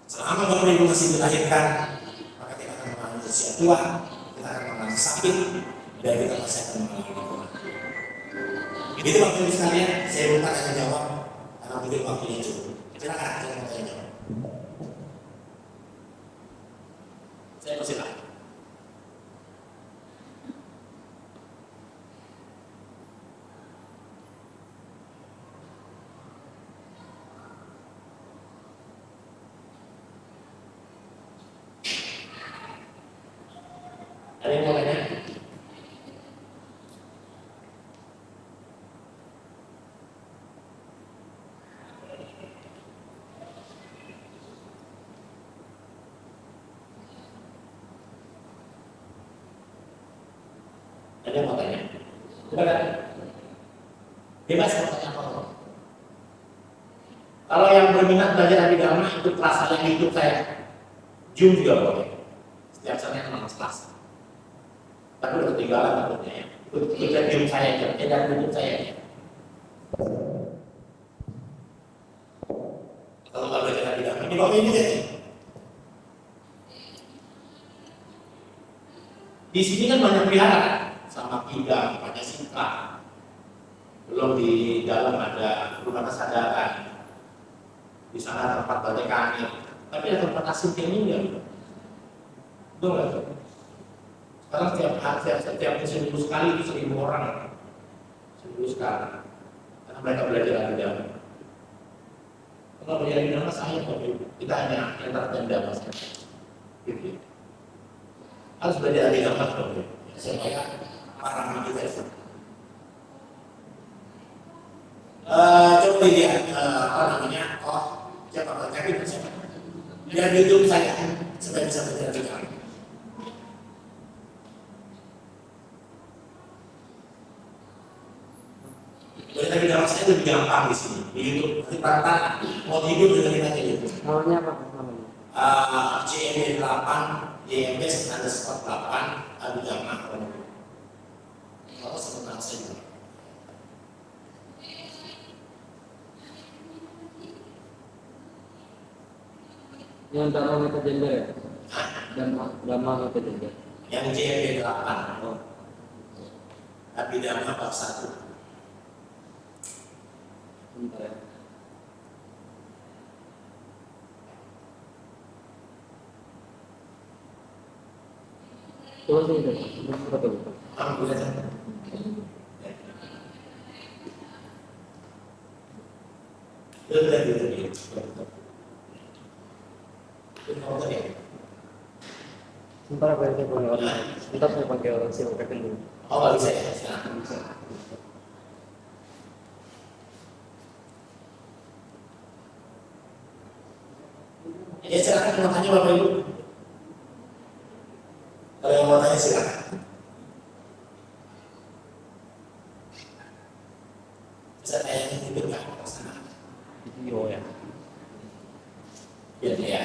Selama Bapak Ibu masih dilahirkan, maka kita akan mengalami usia tua, kita akan mengalami sakit, dan kita masih akan mengalami kematian. Begitu Bapak Ibu sekalian, saya bukan hanya jawab karena mungkin waktunya cukup. Silakan, saya mau tanya jawab. Saya persilakan. Ada yang mau tanya? Ada yang mau tanya? Silakan. Bebas mau tanya apa? Kalau yang berminat belajar agama itu kelas yang hidup saya, Zoom juga boleh. Setiap Senin sama kelas. Tapi udah ketinggalan takutnya ya. Ikut Zoom saya aja, dan YouTube saya aja. Kalau nggak belajar agama, ini Bapak ini jadi. Di sini kan banyak wihara kan? Sama Pidang, Pancasila. Belum di dalam ada rumah kesadaran. Di sana tempat batik kami. Tapi ada tempat asing tinggi betul nggak? Sekarang setiap seminggu sekali itu 1.000 orang. Seminggu sekali. Karena mereka belajar agama. Kalau belajar agama saya kita hanya entertain saja. Gitu. Harus belajar agama supaya para kita itu. Coba lihat apa namanya? Siapa? Siapa? Lihat YouTube saya supaya bisa belajar agama. Jadi tadi dalam saya lebih gampang di sini. Di YouTube nanti perantara mau hidup juga kita aja YouTube. Namanya apa namanya? JMB 8, JMB 9/8 agama. Kalau sebentar saja. Yang Dhamma Metta Gender ya? Dhamma Metta Gender. Yang JMB 8. Abhidhamma bab 1. Bentar ya. Coba sih itu. Betul. Alhamdulillah. Sebentar apa yang saya boleh Ntar saya panggil si Kevin dulu. Oh nggak bisa ya? Silakan. Bisa. Ya silakan mau tanya Bapak Ibu. Kalau yang mau tanya silakan. Bisa tanya itu nggak? Video ya. Iya ya.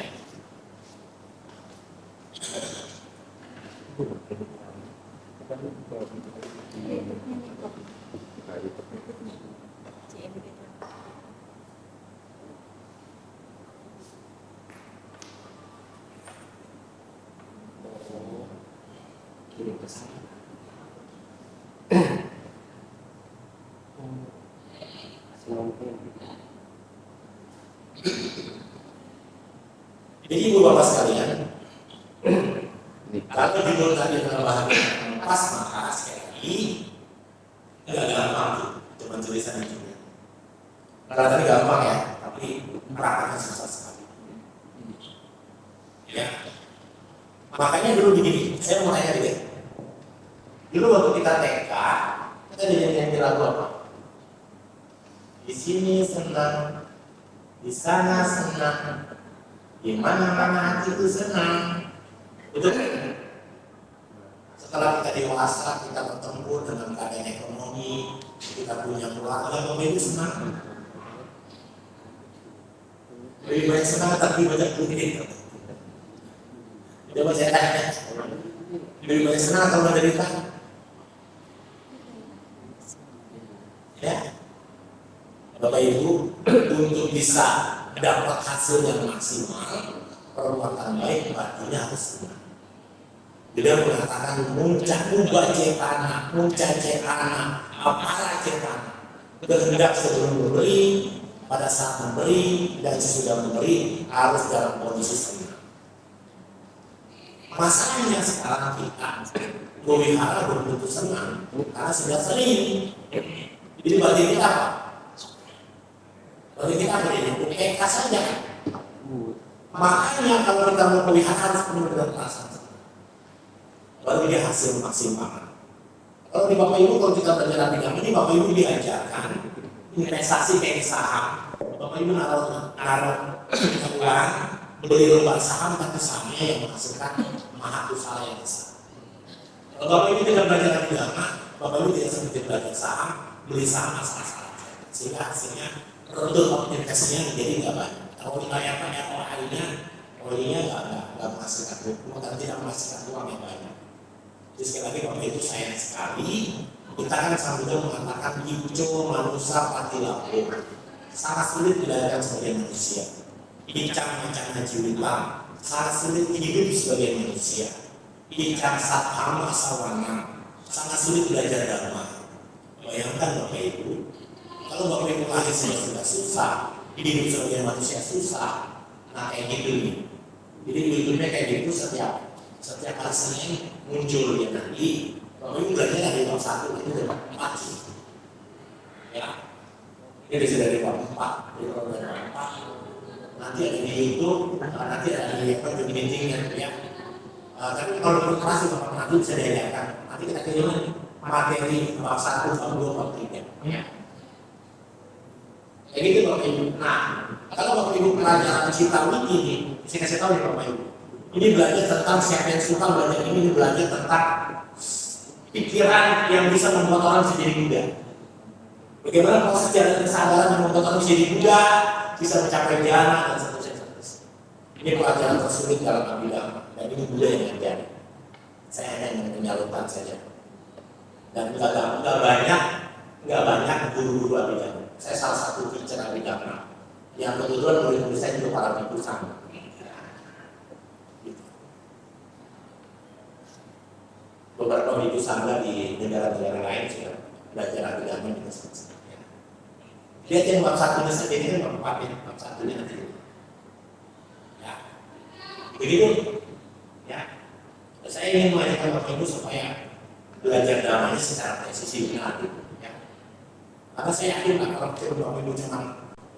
Kirim ke sana. Jadi ibu bapak sekalian, kalau judul tadi adalah bahagia pas maka sekali lagi nggak gampang tuh, cuma tulisannya juga. Karena tadi gampang ya, tapi prakteknya susah sekali. Ya, makanya dulu begini, saya mau tanya deh. Dulu waktu kita TK, kita nyanyi lagu apa? Di sini senang, di sana senang, di mana-mana hatiku senang. Itu setelah kita dewasa, kita bertemu dengan keadaan ekonomi, kita punya keluarga, Bapak Ibu senang. Lebih banyak senang tapi banyak duit. Coba saya tanya, lebih banyak senang atau menderita? Ya, Bapak Ibu, untuk bisa dapat hasil yang maksimal, perbuatan baik artinya harus senang. Dia mengatakan muncak ubah cetana, muncak cetana, apalah cetana. Berhendak sebelum memberi, pada saat memberi dan sesudah memberi harus dalam kondisi senang. Masalahnya sekarang kita memelihara berbentuk senang karena sudah sering. Jadi bagi kita apa? Bagi kita apa? PK saja. Makanya kalau kita mau pelihara harus penuh dengan perasaan. Baru dia hasil maksimal. Kalau di Bapak Ibu, kalau kita belajar bidang ini, Bapak Ibu diajarkan investasi kayak saham. Bapak Ibu naruh uang, beli lembar saham tapi sahamnya yang menghasilkan mahatusala yang besar. Kalau Bapak Ibu tidak belajar bidang, Bapak Ibu tidak seperti belajar saham, beli saham asal-asalan, sehingga hasilnya return investasinya menjadi nggak banyak. Kalau dibayar-bayar orangnya nggak menghasilkan uang dan tidak menghasilkan uang yang banyak. Jadi sekali lagi Bapak Ibu sayang sekali, kita kan sambil mengatakan ijo manusia pati lapor, sangat sulit dilahirkan sebagai manusia. Bincang-bincang haji wilam, sangat sulit hidup sebagai manusia. Bincang sathama sawana, sangat sulit belajar dharma. Bayangkan Bapak Ibu, kalau Bapak Ibu lahir sudah susah, hidup sebagai manusia susah, nah kayak gitu nih. Jadi hidupnya kayak gitu setiap kali Senin muncul ya nanti. Bapak Ibu belajar dari bab 1 itu dari bab 4 sih. Ya, ini sudah dari bab 4, dari bab 4. Nanti ada di YouTube, nanti ada di YouTube di meetingnya ya. Tapi kalau menurut kelas itu nanti bisa diajarkan. Nanti kita kirim materi bab 1, bab 2, bab 3. Ya. Kayak gitu Bapak Ibu. Nah, kalau Bapak Ibu pelajaran Cita Wiki ini, saya kasih tahu nih Bapak Ibu. Ini belajar tentang siapa yang suka belajar ini belajar tentang pikiran yang bisa membuat orang menjadi muda. Bagaimana proses jalan kesadaran yang membuat orang menjadi muda, bisa mencapai jana dan seterusnya. Ini pelajaran tersulit dalam bidang dan ini muda yang menjadi. Saya hanya menyalurkan saja. Dan nggak banyak guru-guru bidang. Saya salah satu teacher bidang. Yang kebetulan murid-murid saya juga para ibu sama. Beberapa ibu sangga di negara-negara lain sudah belajar agama juga selesai. Lihat yang bab 1-nya saja ini kan bab 4 ya, bab 1-nya nanti. Ya, begitu. Ya, saya ingin mengajarkan Bapak Ibu supaya belajar damanya secara presisi benar. Ya, karena saya yakin kalau Bapak Ibu cuma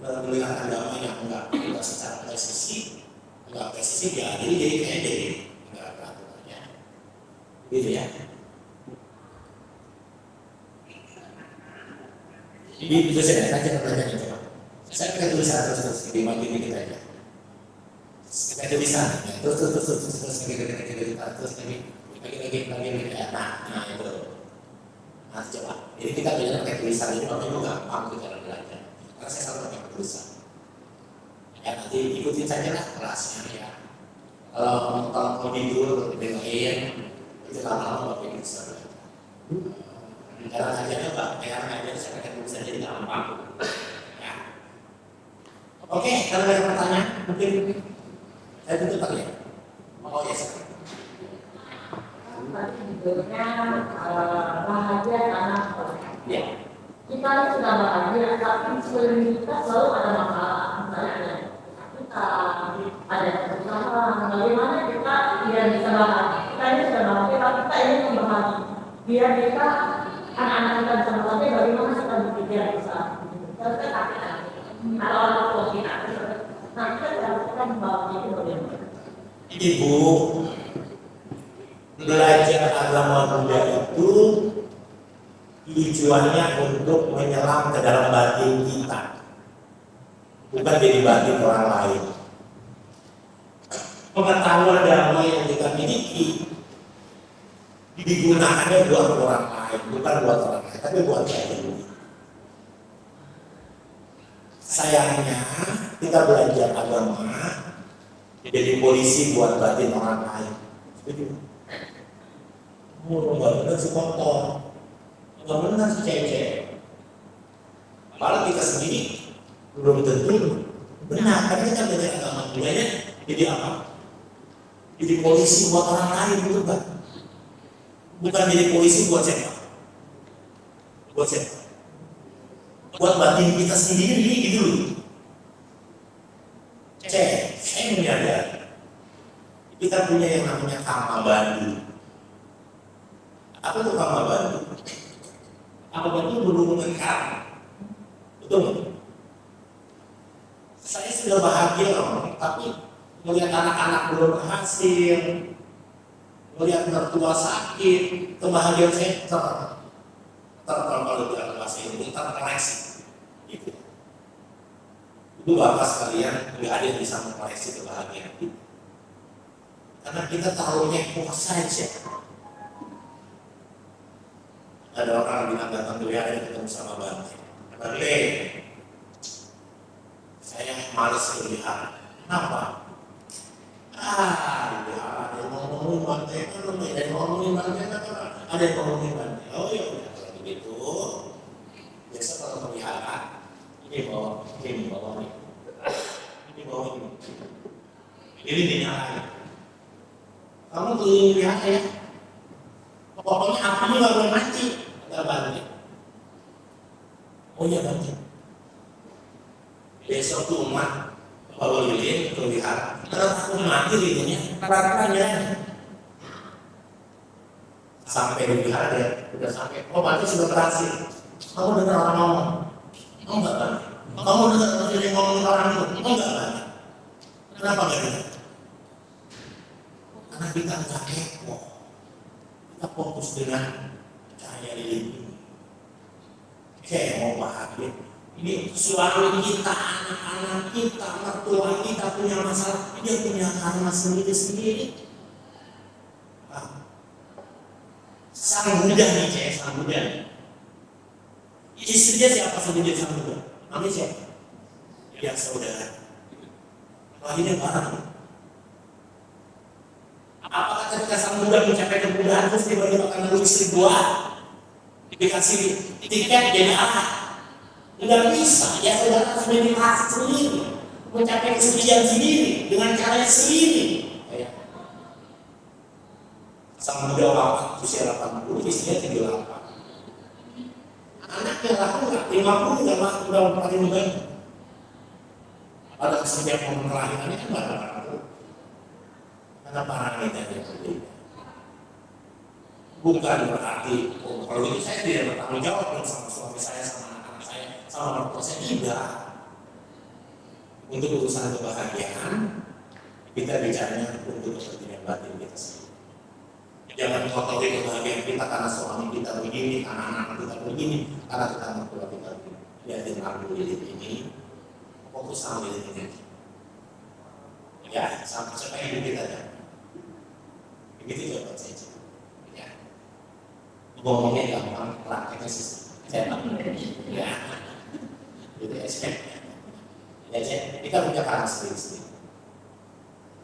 melihat agama yang enggak secara presisi, ya jadi kayak jadi. gitu ya. Jadi itu saya belajar coba. Saya pakai tulisan terus dimaki dikit aja. Pakai tulisan, terus lagi. Nah itu. Nah coba. Jadi kita belajar pakai tulisan ini makanya itu gampang kita belajar. Karena saya selalu pakai tulisan. Ya nanti ikutin saja lah kelasnya ya. Kalau mau tidur dengerin itu lama-lama bapak bisa belajar. Cara ngajarnya Pak, cara ngajarnya saya pakai tulisan jadi gampang. Ya. Oke, kalau ada pertanyaan mungkin saya tutup kali ya. Oh ya sir. Tadi judulnya bahagia karena Ya. kita ini sudah bahagia, tapi sekeliling kita selalu ada masalah. Misalnya kita ada kesusahan, bagaimana kita biar bisa bahagia? Kita ini sudah bahagia, tapi kita ingin membahagia. Biar kita anak-anak kita bisa bahagia, bagaimana kita berpikir bisa? Terus kita kalau orang tua kita, nah kita harus membahagia itu bagaimana? Ibu, belajar agama Buddha itu tujuannya untuk menyelam ke dalam batin kita, bukan jadi batin orang lain. Pengetahuan agama yang kita miliki digunakannya buat orang lain, bukan buat orang lain, tapi buat saya sendiri. Sayangnya kita belajar agama jadi polisi buat batin orang lain. Nggak benar si kotor, nggak benar si cewek. Padahal kita sendiri belum tentu benar, tapi kita belajar agama budaya jadi apa? Jadi polisi buat orang lain gitu kan? Bukan jadi polisi buat siapa? Buat siapa? Buat batin kita sendiri gitu loh. Saya menyadari kita punya yang namanya karma bandu. Apa itu karma bandu? Karma bandu berhubungan karma. Betul nggak? Saya sudah bahagia loh, tapi melihat anak-anak belum berhasil, melihat mertua sakit, kebahagiaan saya kalau dalam bahasa ini terkoreksi. Gitu. Itu bapak sekalian, nggak ada yang bisa mengoreksi kebahagiaan kita. Karena kita taruhnya puas saja. Ada orang bilang datang dulu ya, ketemu sama Bante. Bante, saya malas berlihat. Kenapa? Ada yang ngomongin Bante, ada yang ngomongin Bante. Oh iya, kalau begitu, biasa kalau melihara, ini bawa nih. Ini dinyalain. Kamu tuh lihat ya, pokoknya apinya nggak boleh mati. Ada Bante. Oh iya Bante. Besok tuh umat bawa lilin kelihatan. Kalau aku mati lilinnya, pelan-pelan ya. Sampai di wihara dia udah sampai. Oh Bante sudah berhasil. Kamu dengar orang ngomong? Oh enggak Bante. Kamu dengar orang ngomongin orang itu? Oh enggak Bante. Kenapa enggak dengar? Karena kita nggak kepo, kita fokus dengan cahaya lilin ini. Saya mau bahagia. Ini suami kita, anak-anak kita, mertua kita punya masalah, dia punya karma sendiri-sendiri. Sang Buddha nih, sang Buddha. Istrinya siapa sebenarnya sang Buddha? Namanya siapa? Ya saudara. Lahirnya barang. Apakah ketika sang Buddha mencapai kemudahan terus tiba-tiba akan lalu istri dua dikasih tiket jadi apa? Tidak bisa, ya saudara harus meditasi sendiri, mencapai kesucian sendiri dengan caranya sendiri. Sang Buddha wafat usia 80, istrinya 38. Anaknya laku nggak 50 udah paling muda. Pada setiap momen kelahirannya kan nggak ada. Karena parameter yang berbeda. Bukan berarti, kalau itu saya tidak bertanggung jawab sama suami saya, sama anak-anak saya, sama mertua saya, tidak. Untuk urusan kebahagiaan, kita bicaranya untuk kepentingan batin kita sendiri. Jangan kotori kebahagiaan kita karena suami kita begini, karena anak kita begini, karena kita mertua kita begini. Lihatin lampu lilin ini, fokus sama lilin ini. Ya, sampai supaya hidup kita ya. Begitu juga saya. Ya. Ngomongnya gampang, prakteknya sih. Saya tak ya. Gitu ya, saya. Kita punya karena sendiri.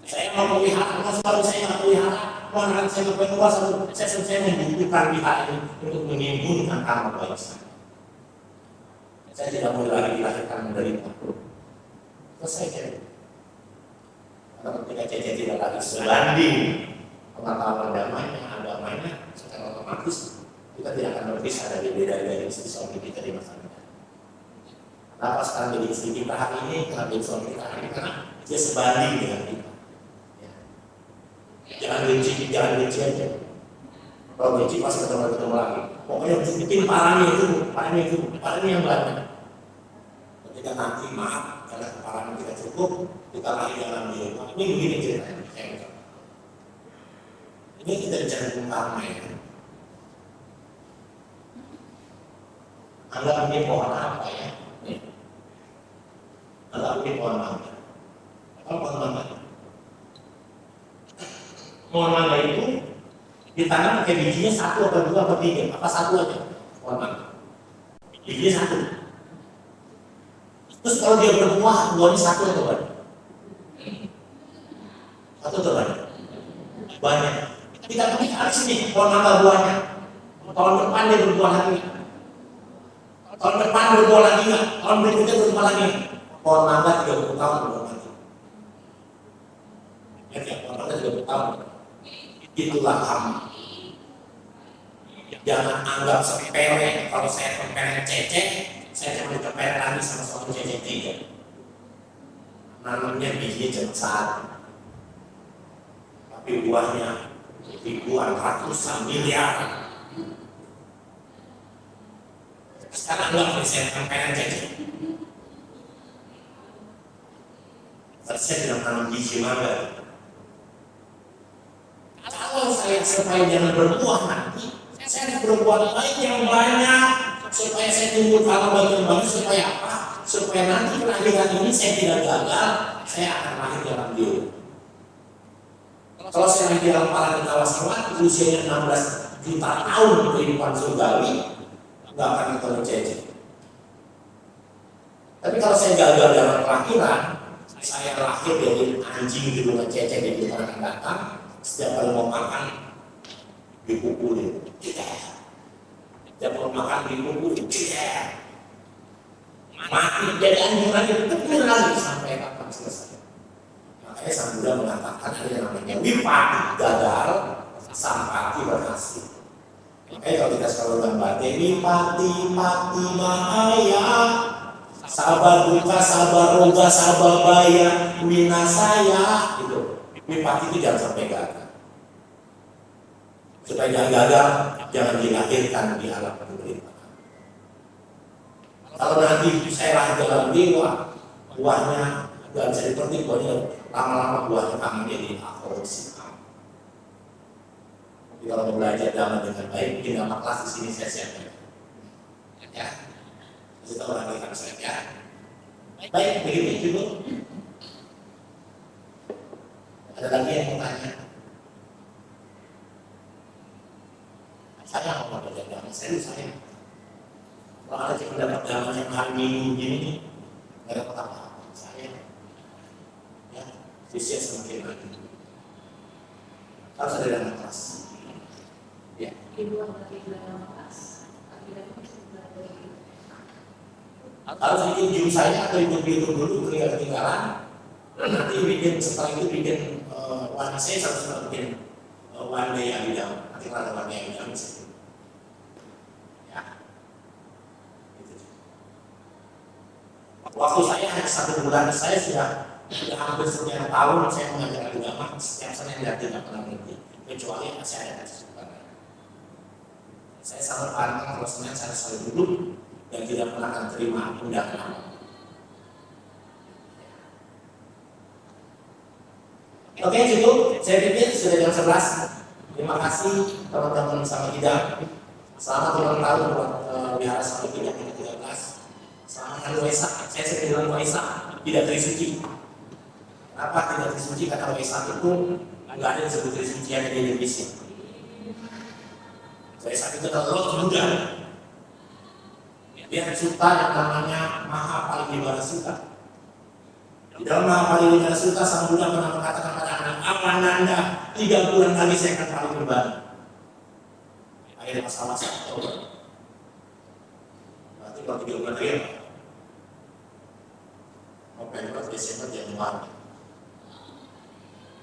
Saya mau pelihara, kalau saya nggak pelihara, mau saya mau keluar, saya membutuhkan pihak ini untuk menimbulkan karma baik saya. Saya tidak mau lagi dilahirkan menderita. Selesai jadi. Karena ketika Cece tidak lagi sebanding pengetahuan damainya, agamanya, secara otomatis kita tidak akan berpisah dari istri suami kita di masa depan. Kenapa sekarang jadi istri kita hari ini, kenapa jadi suami kita hari ini? Karena dia sebanding dengan kita. Jangan benci aja. Kalau benci pasti ketemu lagi. Pokoknya bikin parahnya yang banyak. Ketika nanti maaf karena keparahan kita cukup, kita lagi dalam dia. Ini begini ceritanya. Ini kita bicara tentang karma ya. Anggap ini pohon apa ya? Anggap ini pohon apa? Apa pohon apa? Pohon mangga itu ditanam pakai bijinya 1 atau 2 atau 3, apa 1 aja pohon mangga. Bijinya 1. Terus kalau dia berbuah, buahnya 1 atau banyak? 1 atau banyak? Banyak. Kita harus ini pohon mangga buahnya. Tahun depan dia berbuah lagi. Tahun depan berbuah lagi nggak? Tahun berikutnya berbuah lagi. Pohon mangga 30 tahun berbuah lagi. Ya, pohon mangga 30 tahun. Itulah kamu. Jangan anggap sepele. Kalau saya kepele Cece, saya cuma kepele lagi sama suami Cece 3. Namanya bijinya cuma 1, tapi buahnya ribuan, ratusan, miliar. Sekarang anggap saya kepele Cece. Saya bilang tanam biji mangga. Kalau saya supaya jangan berbuah nanti, saya harus berbuat baik yang banyak supaya saya tumbuh kalau baik yang banyak supaya apa? Supaya nanti kelahiran ini saya tidak gagal, saya akan lahir dalam dia. Kalau saya lahir dalam para ketawasan, usianya 16 juta tahun kehidupan surgawi, nggak akan ketemu Cece. Tapi kalau saya gagal dalam kelahiran, saya lahir dari anjing di rumah Cece di rumah akan datang. Setiap kali mau makan dipukulin, setiap mau makan dipukulin, mati jadi anjing lagi, terus lagi sampai kapan selesai. Makanya Sang Buddha mengatakan ada yang namanya wipati gagal, sampati berhasil. Makanya kalau kita selalu gambar wipati mati mahaya, sabar duka, sabar roga, sabar baya, winasaya, gitu. Wipati itu jangan sampai gagal. Supaya jangan gagal, jangan dilahirkan di alam penderitaan. Kalau nanti saya lahir dalam dewa, buahnya nggak bisa dipetik, buahnya lama-lama buahnya akan jadi akorsi. Jadi kalau mau belajar dalam dengan baik, mungkin nama kelas di sini saya siapkan. Ya, kita orang lihat saja. Baik, begitu dulu. Ada lagi yang mau tanya? Saya mau belajar dalam serius saya. Kalau ada cuma dapat dalam yang hari Minggu gini, nggak dapat apa-apa. Saya, ya, usia semakin lagi. Harus ada dalam kelas. Ya. Harus bikin Zoom saya atau ikut YouTube dulu ketinggalan. Nanti bikin setelah itu bikin warna saya harus bikin warna yang di dalam. Nanti kalau ada warna yang di dalam sih. Ya. Gitu. Waktu saya hanya 1 bulan, saya sudah hampir sekian tahun saya mengajar agama. Setiap Senin dan tidak pernah berhenti, kecuali saya ada kesempatan. Saya sangat pantang kalau Senin saya selalu duduk dan tidak pernah akan terima undangan. Oke, cukup. Saya pikir sudah jam 11. Terima kasih teman-teman sama kita. Selamat ulang tahun buat Wihara Sama Tidak yang ke-13. Selamat hari Waisak. Saya bilang Waisak tidak Trisuci. Kenapa tidak Trisuci? Karena Waisak itu nggak ada disebut Trisuci yang ada di Indonesia. Waisak itu terlalu muda. Dia suta yang namanya Mahaparinibbana Sutta. Di dalam Mahaparinibbana Sutta, Sang Buddha pernah mengatakan pada anak Apananda, 3 bulan lagi saya akan parinibbana. Akhirnya masa-masa Oktober. Berarti kalau 3 bulan lagi apa? November, Desember, Januari.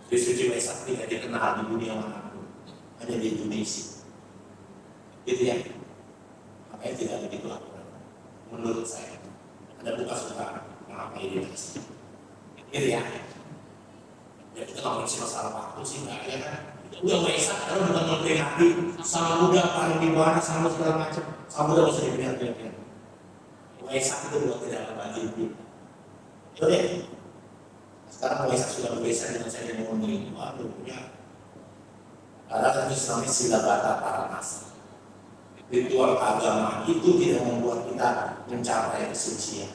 Trisuci Waisak tidak dikenal di dunia manapun, hanya di Indonesia. Gitu ya. Makanya tidak begitu akurat. Menurut saya, Anda buka suka mengapa ini gitu ya. Ya kita nggak mesti masalah waktu sih, nggak ya kan. Udah Waisak, karena bukan memperingati sama muda parinibbana sama segala macam. Sama muda harus dipindah-pindah. Waisak itu buat tidak bagi itu. Itu deh. Sekarang Waisak sudah bergeser dengan saya ngomongin, waduh ya. Karena itu namanya sila bata paramasa. Ritual agama itu tidak membuat kita mencapai kesucian.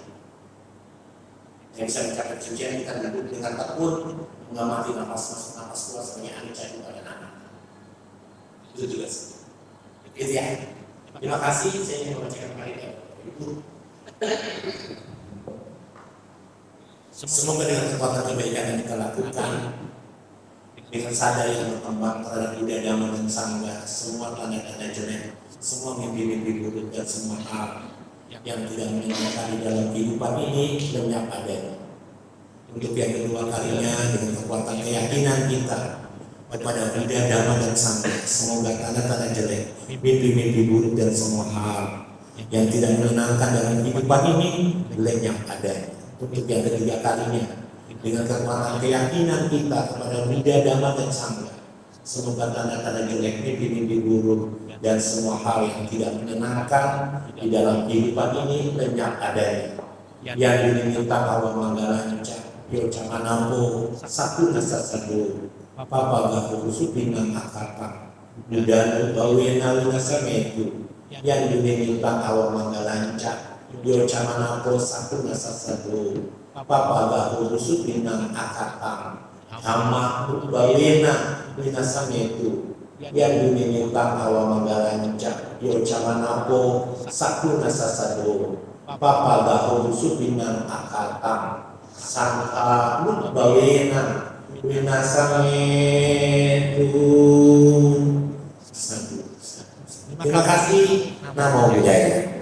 Yang bisa mencapai kesucian kita duduk dengan tekun, mengamati nafas masuk nafas keluar sebagai anicca pada anak. Itu juga sih. Gitu ya. Terima kasih. Saya ingin membacakan kembali Ibu. Semoga dengan kekuatan kebaikan yang kita lakukan, dengan sadar yang berkembang terhadap budaya dhamma dan sangha, semua tanda-tanda jelek, semua mimpi-mimpi buruk dan semua hal yang tidak menyenangkan di dalam kehidupan ini lenyap adanya. Untuk yang kedua kalinya, dengan kekuatan keyakinan kita kepada budaya dhamma dan sangha, semoga tanda-tanda jelek, mimpi-mimpi buruk dan semua hal yang tidak menyenangkan dalam kehidupan ini lenyap adanya. Untuk yang ketiga kalinya, dengan kekuatan keyakinan kita kepada budaya dhamma dan sangha, semoga tanda-tanda jelek, mimpi-mimpi buruk dan semua hal yang tidak menyenangkan di dalam kehidupan ini lenyap adanya. Yang diminta kawa manggalanca, yoca manampo, satu nasa sadu, papa gahu supinang akapa, yudanu bawena lunasa metu. Yang diminta kawa manggalanca, yoca manampo, satu nasa sadu, papa gahu supinang akapa, amma bawena lunasa metu. Yang diminta kawa manggalanca, yoca manampo, satu nasa sadu, papa gahu supinang akapa, sangka bawena lunasa metu. Terima kasih. Namo Buddhaya.